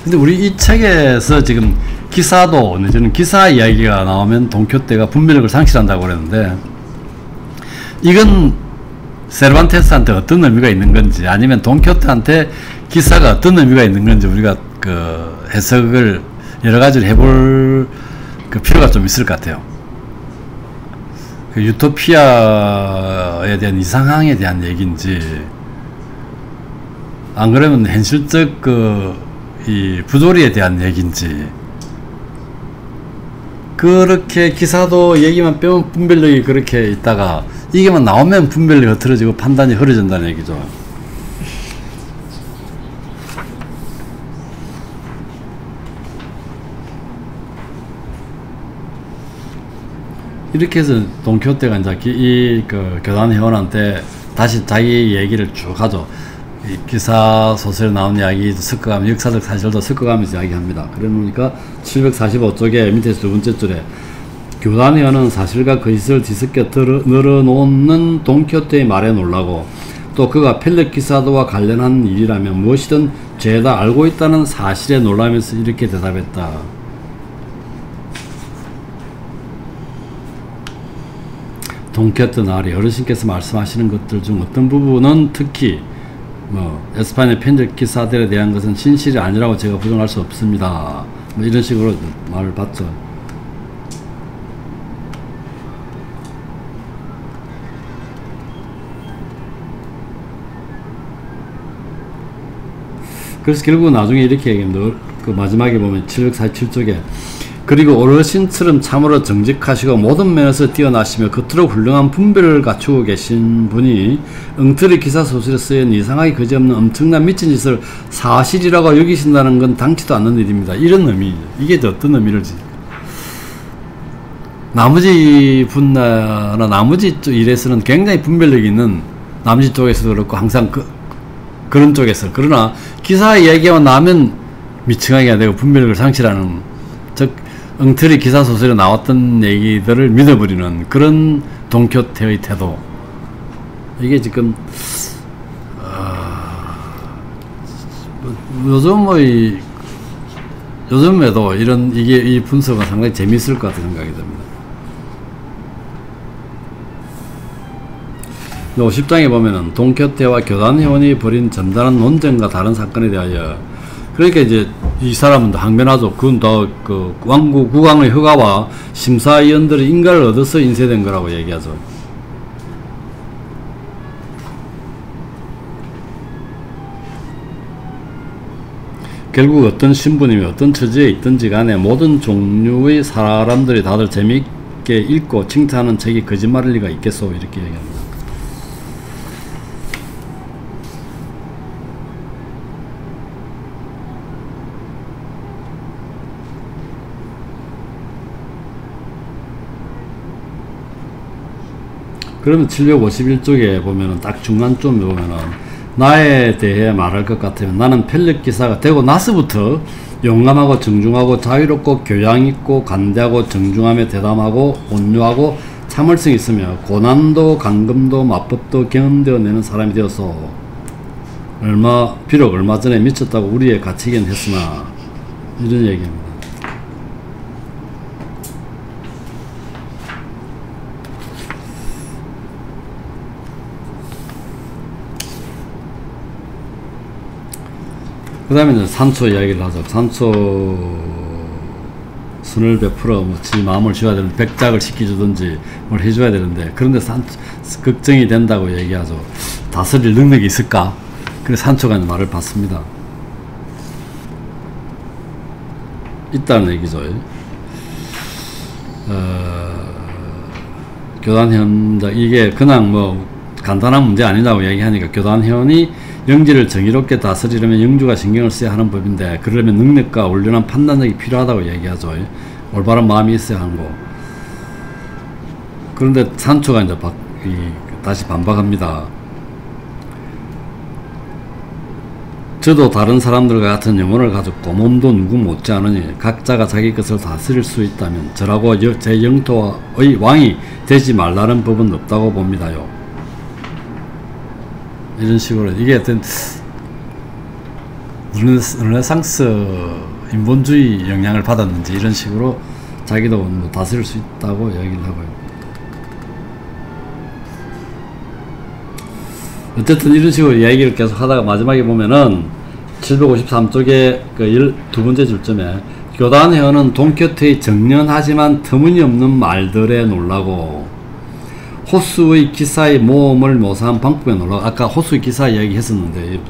근데 우리 이 책에서 지금 기사도, 저는 기사 이야기가 나오면 동키호테가 분별력을 상실한다고 그랬는데, 이건 세르반테스한테 어떤 의미가 있는 건지, 아니면 동키호테한테 기사가 어떤 의미가 있는 건지 우리가 해석을 여러 가지를 해볼 필요가 좀 있을 것 같아요. 유토피아에 대한 이상향에 대한 얘기인지, 안 그러면 현실적 이 부조리에 대한 얘기인지, 그렇게 기사도 얘기만 빼면 분별력이 그렇게 있다가 이게만 나오면 분별력이 흐트러지고 판단이 흐려진다는 얘기죠. 이렇게 해서 돈키호테가 이제 그 교단 회원한테 다시 자기 얘기를 쭉 하죠. 이 기사 소설에 나온 이야기 섞어가면 역사적 사실도 섞어가면서 이야기합니다. 그러니까 745쪽에 밑에서 두 번째 줄에 교단 회원은 사실과 거짓을 뒤섞여 늘어놓는 돈키호테의 말에 놀라고 또 그가 펠렛 기사도와 관련한 일이라면 무엇이든 죄다 알고 있다는 사실에 놀라면서 이렇게 대답했다. 돈키호테 나리 어르신께서 말씀하시는 것들 중 어떤 부분은 특히 에스파냐 펠렛 기사들에 대한 것은 진실이 아니라고 제가 부정할 수 없습니다. 이런 식으로 말을 받죠. 그래서 결국 나중에 이렇게 얘기합니다. 그 마지막에 보면 747쪽에 그리고 어르신처럼 참으로 정직하시고 모든 면에서 뛰어나시며 겉으로 훌륭한 분별을 갖추고 계신 분이 엉터리 기사 소설에 쓰인 이상하게 그지없는 엄청난 미친 짓을 사실이라고 여기신다는 건 당치도 않는 일입니다. 이런 의미, 이게 어떤 의미를 지? 나머지 분야나 나머지 일에서는 굉장히 분별력이 있는 나머지 쪽에서도 그렇고 항상 그런 쪽에서 그러나 기사 이야기만 나면 미층하게 되고 분별력을 상실하는 즉 엉터리 기사 소설에 나왔던 얘기들을 믿어버리는 그런 돈키호테의 태도. 이게 지금 요즘에도 이 분석은 상당히 재미있을 것 같은 생각이 듭니다. 50장에 보면은 돈키호테와 교단 회원이 벌인 점잖은 논쟁과 다른 사건에 대하여 그러니까 이제 이 사람은 항변하죠. 그건 다 그 왕국 국왕의 허가와 심사위원들의 인가를 얻어서 인쇄된 거라고 얘기하죠. 결국 어떤 신분이며 어떤 처지에 있든지 간에 모든 종류의 사람들이 다들 재미있게 읽고 칭찬하는 책이 거짓말일 리가 있겠소 이렇게 얘기합니다. 그러면 751쪽에 보면은 딱 중간쯤에 보면은 나에 대해 말할 것 같으면 나는 펠렛 기사가 되고 나서부터 용감하고 정중하고 자유롭고 교양있고 간대하고 정중함에 대담하고 온유하고 참을성이 있으며 고난도 간금도 마법도 견뎌내는 사람이 되어서 비록 얼마 전에 미쳤다고 우리의 가치긴 했으나 이런 얘기입니다. 그 다음에 이제 산초 이야기를 하죠. 산초 선을 베풀어 지 마음을 줘야 되는데 백작을 시켜주든지 뭘 해줘야 되는데 그런데 걱정이 된다고 얘기하죠. 다스릴 능력이 있을까? 그래서 산초가 말을 받습니다. 있다는 얘기죠. 교단현 이게 그냥 간단한 문제 아니라고 얘기하니까 교단현이 영지를 정의롭게 다스리려면 영주가 신경을 써야 하는 법인데 그러려면 능력과 온전한 판단력이 필요하다고 얘기하죠. 올바른 마음이 있어야 하는 거. 그런데 산초가 이제 다시 반박합니다. 저도 다른 사람들과 같은 영혼을 가졌고 몸도 누구 못지않으니 각자가 자기 것을 다스릴 수 있다면 저라고 제 영토의 왕이 되지 말라는 법은 없다고 봅니다요. 이런 식으로 이게 어떤 르네상스 인본주의 영향을 받았는지 이런 식으로 자기도 다스릴 수 있다고 얘기를 하고요. 어쨌든 이런 식으로 이야기를 계속 하다가 마지막에 보면은 753쪽에 그 두 번째 줄점에 교단 회원은 돈키호테의 정연하지만 터무니없는 말들에 놀라고 호수의 기사의 모험을 묘사한 방법에 놀라고 아까 호수의 기사 이야기 했었는데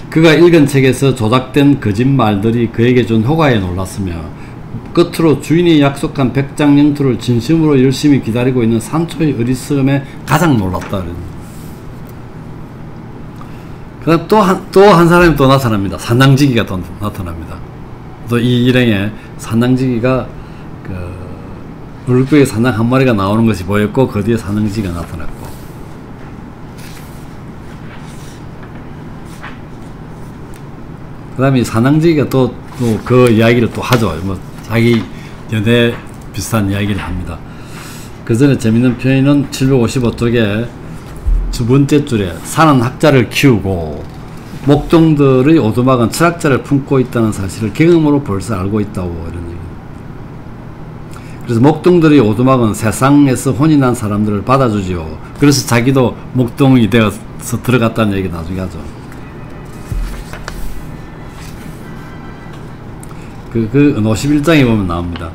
그가 읽은 책에서 조작된 거짓말들이 그에게 준 효과에 놀랐으며 끝으로 주인이 약속한 백장 영토를 진심으로 열심히 기다리고 있는 산초의 어리석음에 가장 놀랐다. 그 다음 또 한 사람이 또 나타납니다. 산낭지기가 또 나타납니다. 또 이 일행에 산낭지기가 얼룩배기 산낙 한 마리가 나오는 것이 보였고 그 뒤에 산낙지가 나타났고, 그 다음에 산낙지가 또 그 이야기를 또 하죠. 뭐 자기 연애 비슷한 이야기를 합니다. 그 전에 재밌는 표현은 755쪽에 두 번째 줄에 산은 학자를 키우고 목동들의 오두막은 철학자를 품고 있다는 사실을 경험으로 벌써 알고 있다고 이런 얘기. 그래서 목동들의 오두막은 세상에서 혼이 난 사람들을 받아주지요. 그래서 자기도 목동이 되어서 들어갔다는 얘기 나중에 하죠. 그 51장에 보면 나옵니다.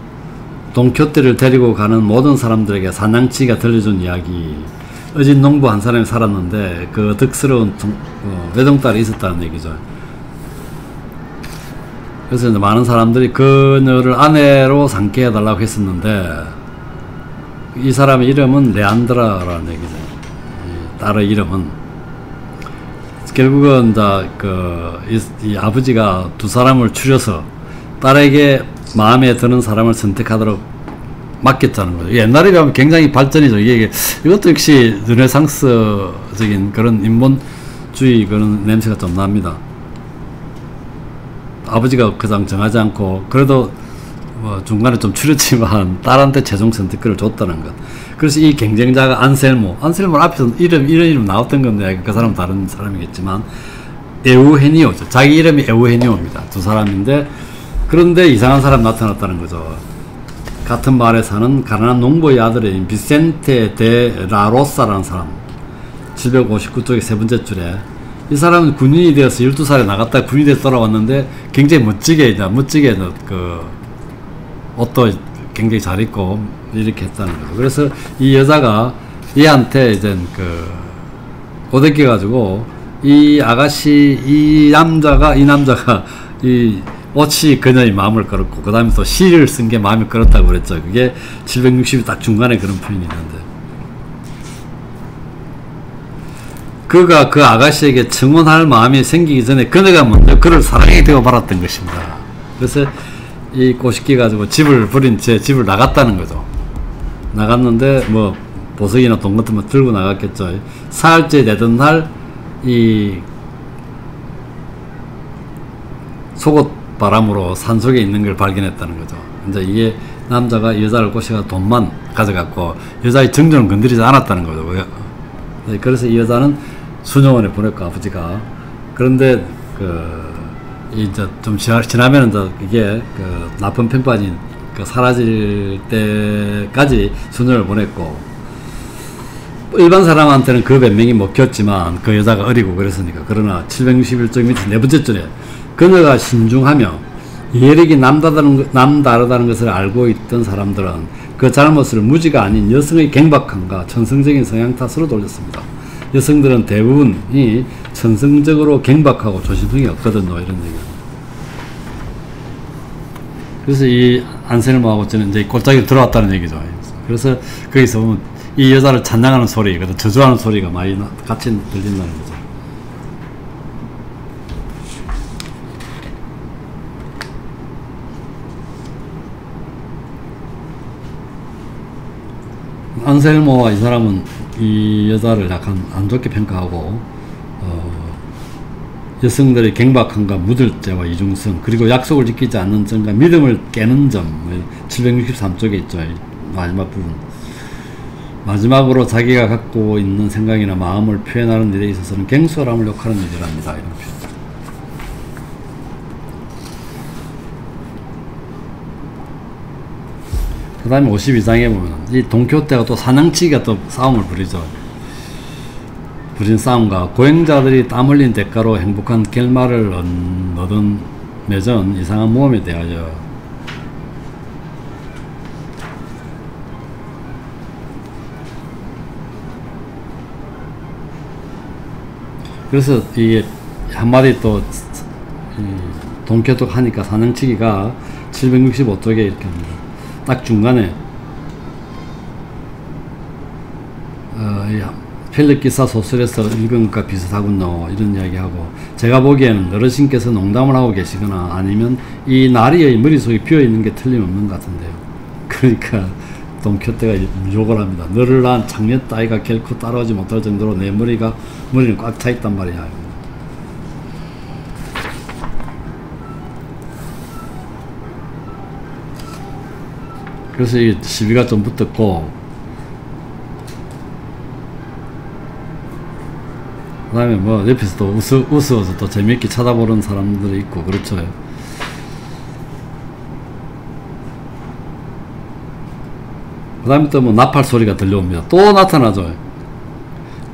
동교태를 데리고 가는 모든 사람들에게 산낭치가 들려준 이야기. 어진 농부 한 사람이 살았는데 그 득스러운 외동딸이 있었다는 얘기죠. 그래서 이제 많은 사람들이 그녀를 아내로 삼게 해달라고 했었는데 이 사람의 이름은 레안드라라는 얘기죠. 이 딸의 이름은. 결국은 이제 이 아버지가 두 사람을 추려서 딸에게 마음에 드는 사람을 선택하도록 맡겼다는 거죠. 옛날에 비하면 굉장히 발전이죠. 이것도 역시 르네상스적인 그런 인본주의 그런 냄새가 좀 납니다. 아버지가 그냥 정하지 않고 그래도 뭐 중간에 좀 추렸지만 딸한테 최종 선택권을 줬다는 것. 그래서 이 경쟁자가 안셀모 앞에서 이런 이름 나왔던 건데 그 사람은 다른 사람이겠지만 에우헤니오죠. 자기 이름이 에우헤니오입니다. 두 사람인데 그런데 이상한 사람 나타났다는 거죠. 같은 마을에 사는 가난한 농부의 아들인 비센테 데 라로사라는 사람. 759쪽의 세 번째 줄에 이 사람은 군인이 되어서 12살에 나갔다 군인이 돼서 돌아왔는데 굉장히 멋지게 그 옷도 굉장히 잘 입고 이렇게 했다는 거죠. 그래서 이 여자가 얘한테 이제 고데겨 가지고 이 남자가 이 옷이 그녀의 마음을 끌었고 그 다음에 또 시를 쓴 게 마음을 끌었다고 그랬죠. 그게 760이 딱 중간에 그런 표현이 있는데 그가 그 아가씨에게 청혼할 마음이 생기기 전에 그녀가 먼저 그를 사랑하게 되어 말았던 것입니다. 그래서 이 꼬시기 가지고 집을 버린 채 집을 나갔다는 거죠. 나갔는데 뭐 보석이나 돈 같은 거 들고 나갔겠죠. 사흘째 되던 날 이 속옷 바람으로 산속에 있는 걸 발견했다는 거죠. 이제 이게 남자가 여자를 꼬시가 돈만 가져갔고 여자의 정전을 건드리지 않았다는 거죠. 그래서 이 여자는 수녀원에 보냈고 아버지가. 그런데 이제 좀 지나면 이제 이게 나쁜 편파진 사라질 때까지 수녀를 보냈고 일반 사람한테는 그 변명이 먹혔지만 그 여자가 어리고 그랬으니까. 그러나 761쪽 밑에 네 번째 줄에 그녀가 신중하며 예력이 남다르다는 것을 알고 있던 사람들은 그 잘못을 무지가 아닌 여성의 경박함과 천성적인 성향 탓으로 돌렸습니다. 여성들은 대부분이 천성적으로 경박하고 조심성이 없거든요. 이런 얘기입니다. 그래서 이 안셀모하고 저는 이제 골짜기로 들어왔다는 얘기죠. 그래서 거기서 보면 이 여자를 찬양하는 소리, 저주하는 소리가 많이 같이 들린다는 거죠. 안셀모와 이 사람은 이 여자를 약간 안 좋게 평가하고 여성들의 경박함과 무들죄와 이중성 그리고 약속을 지키지 않는 점과 믿음을 깨는 점 763쪽에 있죠. 마지막 부분. 마지막으로 자기가 갖고 있는 생각이나 마음을 표현하는 일에 있어서는 갱소람을 욕하는 일이랍니다. 이런 표현. 그 다음에 52장에 보면 이 동교태가 또 사냥치기가 또 싸움을 부리죠. 부린 싸움과 고행자들이 땀 흘린 대가로 행복한 결말을 얻은 맺은 이상한 모험에 대하여 그래서 이게 한마디 또 동교토 하니까 사냥치기가 765쪽에 이렇게 합니다. 딱 중간에 필립 기사 소설에서 읽은 것과 비슷하군요. 이런 이야기하고 제가 보기에는 어르신께서 농담을 하고 계시거나 아니면 이 나리의 머릿속이 비어있는 게 틀림없는 것 같은데요. 그러니까 돈키호테가 욕을 합니다. 너를 낳은 장년 따위가 결코 따라오지 못할 정도로 내 머리는 꽉 차 있단 말이야. 그래서 이 시비가 좀 붙었고, 그 다음에 뭐 옆에서 또 웃어서 또 재미있게 쳐다보는 사람들이 있고 그렇죠. 그 다음에 또 뭐 나팔 소리가 들려옵니다. 또 나타나죠.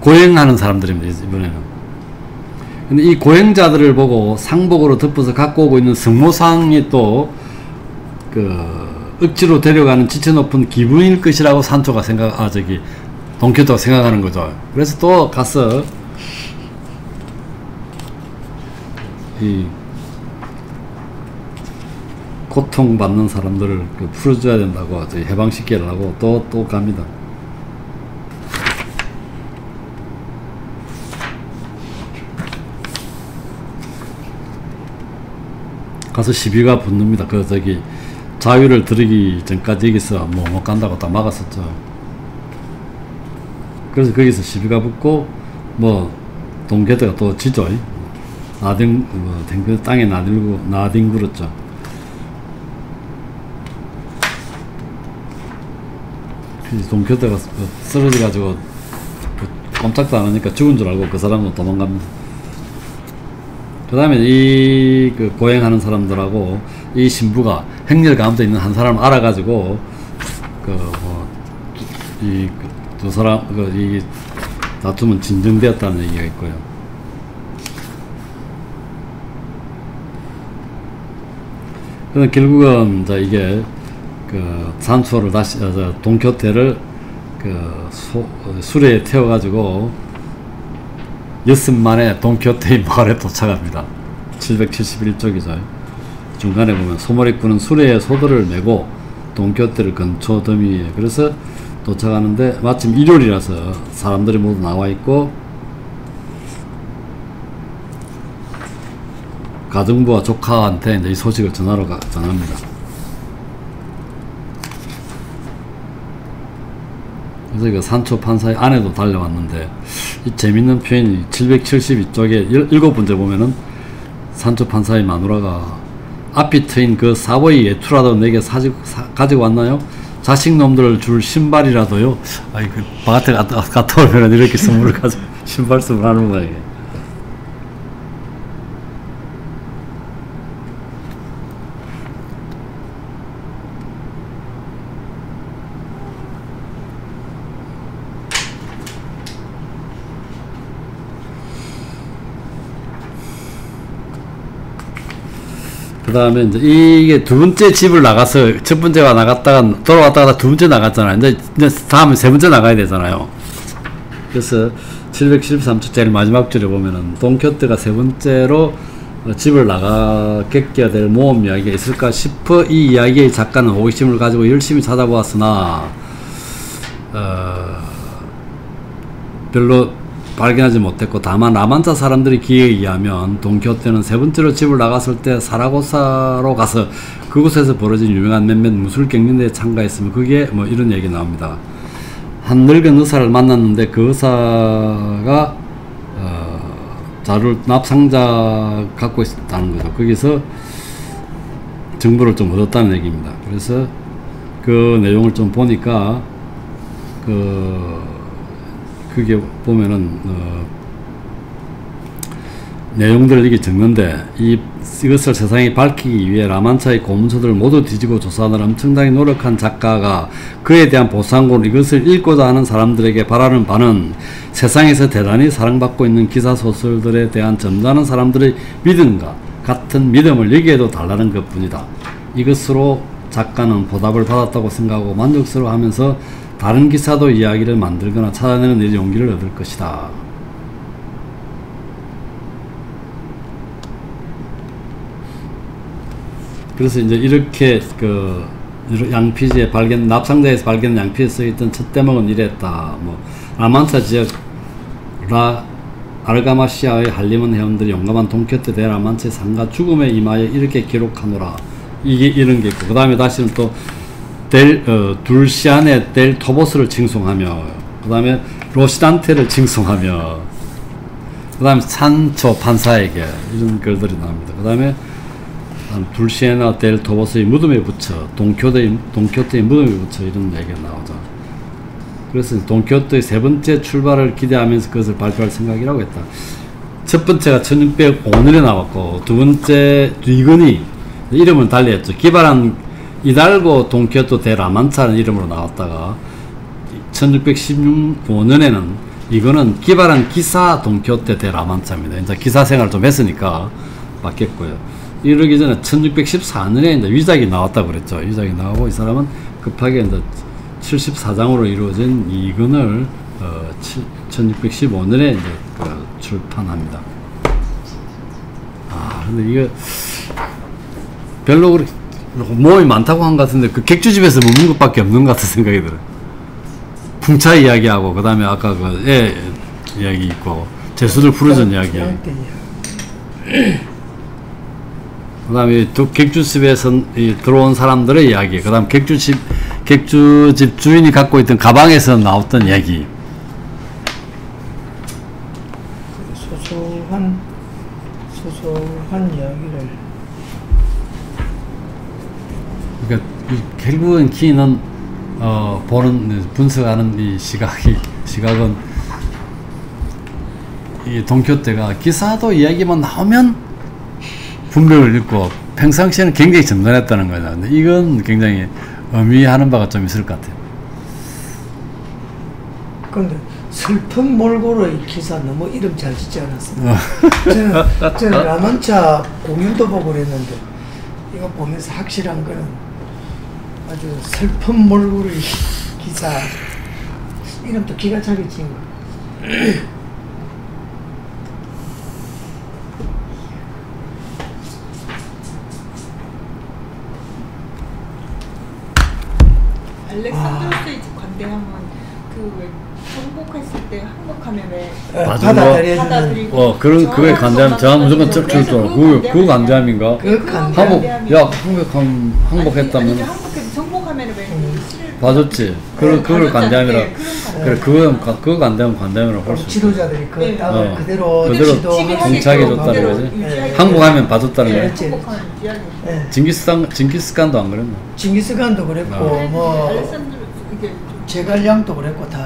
고행하는 사람들입니다, 이번에는. 근데 이 고행자들을 보고 상복으로 덮어서 갖고 오고 있는 성모상이 또 억지로 데려가는 지체 높은 기분일 것이라고 산초가 돈키호테가 생각하는 거죠. 그래서 또 가서 이 고통받는 사람들을 풀어줘야 된다고 해방시키려고 또 갑니다. 가서 시비가 붙습니다. 자유를 들이기 전까지 여기서 못 간다고 다 막았었죠. 그래서 거기서 시비가 붙고 돈키호테가 또 지죠. 땅에 나뒹굴었죠. 돈키호테가 쓰러져가지고 꼼짝도 안 하니까 죽은 줄 알고 그 사람은 도망갑니다. 그 다음에 고행하는 사람들하고 이 신부가 행렬 가운데 있는 한 사람을 알아가지고 두 사람 이 다툼은 진정되었다는 얘기가 있고요. 그래서 결국은 이게 산초를 다시 돈키호테를 수레에 태워가지고 엿새 만에 돈키호테의 마을에 도착합니다. 771쪽이죠. 중간에 보면 소머리꾼은 수레에 소들을 메고 돈키호테를 근처 더미에, 그래서 도착하는데 마침 일요일이라서 사람들이 모두 나와 있고 가정부와 조카한테 이제 이 소식을 전합니다. 그래서 이거 산초 판사의 아내도 달려왔는데, 이 재밌는 표현이 772쪽에 7번째 보면은 산초 판사의 마누라가 앞이 트인 그 사보이 예투라도 내게 가지고 왔나요? 자식놈들을 줄 신발이라도요. 바깥에 갔다 오면 이렇게 선물을 가지고 신발 선물하는 거야, 이게. 그 다음에 이게 두 번째 집을 나가서 첫 번째가 나갔다가 돌아왔다가 두 번째 나갔잖아요. 이제 다음에 세 번째 나가야 되잖아요. 그래서 773쪽 제일 마지막 줄에 보면은 돈키호테가 세 번째로 집을 겪게 될 모험 이야기가 있을까 싶어 이 이야기의 작가는 호기심을 가지고 열심히 찾아보았으나 별로 발견하지 못했고, 다만 라만차 사람들의 기회에 의하면 돈키호테는 세 번째로 집을 나갔을 때 사라고사로 가서 그곳에서 벌어진 유명한 몇몇 무술 경연대에 참가했으면 그게 이런 얘기 나옵니다. 한 늙은 의사를 만났는데 그 의사가 자료를 납상자 갖고 있었다는 거죠. 거기서 정보를 좀 얻었다는 얘기입니다. 그래서 그 내용을 좀 보니까 그게 보면은 내용들을 이게 적는데, 이것을 세상에 밝히기 위해 라만차의 고문서들을 모두 뒤지고 조사하느라 엄청나게 노력한 작가가 그에 대한 보상으로 이것을 읽고자 하는 사람들에게 바라는 바는 세상에서 대단히 사랑받고 있는 기사소설들에 대한 점잖은 사람들의 믿음과 같은 믿음을 여기에도 달라는 것 뿐이다. 이것으로 작가는 보답을 받았다고 생각하고 만족스러워하면서 다른 기사도 이야기를 만들거나 찾아내는 데 용기를 얻을 것이다. 그래서 이제 이렇게 양피지에 납상자에서 발견 양피에 써있던 첫 대목은 이랬다. 라만차 지역 알가마시아의 한림은 회원들이 용감한 돈키호테 대라만차의 상가 죽음에 임하여 이렇게 기록하노라. 이게 이런 게 있고, 그 다음에 다시는 또 둘시안의 델 토보스를 칭송하며, 그 다음에 로시단테를 칭송하며, 그 다음에 산초 판사에게 이런 글들이 나옵니다. 그 다음에 둘시에나 델 토보스의 무덤에 붙여, 돈키호테의 무덤에 붙여 이런 얘기가 나오죠. 그래서 돈키호테의 세 번째 출발을 기대하면서 그것을 발표할 생각이라고 했다. 첫 번째가 1605년에 나왔고, 두 번째 리건이 이름은 달리했죠. 기발한 이달고 돈키호테 데 라만차라는 이름으로 나왔다가 1615년에는 이거는 기발한 기사 돈키호테 데 라만차입니다. 이제 기사 생활을 좀 했으니까 바뀌었고요. 이러기 전에 1614년에 이제 위작이 나왔다고 그랬죠. 위작이 나오고 이 사람은 급하게 이제 74장으로 이루어진 이건을 1615년에 이제 출판합니다. 근데 이게 별로 그렇게 모험이 많다고 한 것 같은데 그 객주집에서 먹는 것밖에 없는 것 같은 생각이 들어요. 풍차 이야기하고 그 다음에 아까 그 애 이야기 있고 제수들 풀어준 이야기하고 그 다음에 객주집에서 들어온 사람들의 이야기, 그 다음 객주집 주인이 갖고 있던 가방에서 나왔던 이야기. 소소한 이야기를. 그러니까 결국은 키는 분석하는 이 시각은 이 돈키호테가 기사도 이야기만 나오면 분별을 잃고 평상시에는 굉장히 점잖했다는 거죠. 근데 이건 굉장히 의미하는 바가 좀 있을 것 같아요. 근데 슬픈 몰골의 기사 너무 이름 잘 짓지 않았어요? 저는 라만차 공연도 보고 그랬는데 이거 보면서 확실한 거는 아주 슬픈 몰골의 기사 이름도 기가 차게 지은 거. 알렉산드로스의 관대함은 그 정복했을 때 항복하면 왜 받아들여주는 그게 관대함. 저 무조건 쩔쩔쩔. 그거 관대함인가? 그 관대함. 항복했다면 항복해서 정복하면 왜 시를 봐줬지. 그걸 관대함이라. 그래, 그거 관대함이라고 할 수 있어. 지도자들이 그 땅을 그대로 공차게 줬다는 거지. 항복하면 봐줬다는 거지. 네. 징기스칸도 안 그랬나? 징기스칸도 그랬고 뭐 제갈량도 그랬고 다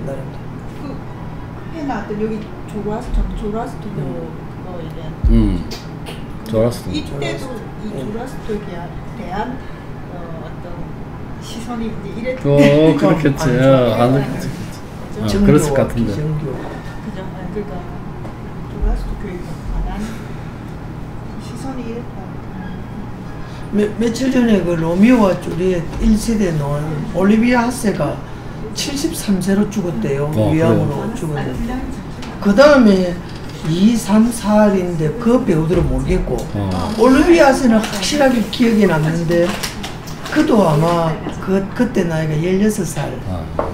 나름대로. 그 해놨던 여기 조라스토도 그거 이제 조라스토. 이때도 이 조라스토에 대한 어떤 시선이 이제 이랬던. 그렇겠지. 그랬을 것 같은데. 비정교. 그죠? 그러니까 조라스토 교육에 관한 시선이 이랬다. 며칠 전에 그 로미오와 줄리엣 1세대 나온 올리비아 하세가 73세로 죽었대요. 위암으로 죽었는데. 그 다음에 2, 3, 4일인데 그 배우들은 모르겠고 올리비아 하세는 확실하게 기억에 남는데 그도 아마 그때 나이가 16살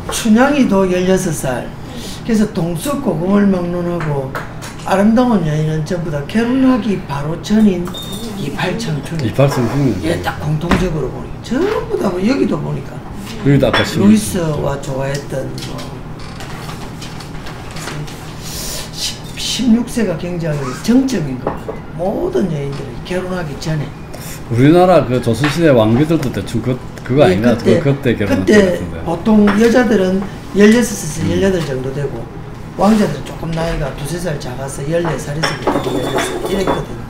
춘향이도 16살 그래서 동서고금을 막론하고 아름다운 여인은 전부 다 결혼하기 바로 전인 이팔청춘. 예, 딱 공통적으로 보니까 전부 다 여기도 보니까 여기도 아까 루이스와 좋아했던 뭐 16세가 굉장히 정점인 것 같아요. 모든 여인들이 결혼하기 전에. 우리나라 그 조선시대 왕비들도 대충 그거 아닌가? 그때 결혼한 것 그때 같은데. 보통 여자들은 16에서 18 정도 되고 왕자들은 조금 나이가 두세 살 작아서 14살에서부터 16 이랬거든요.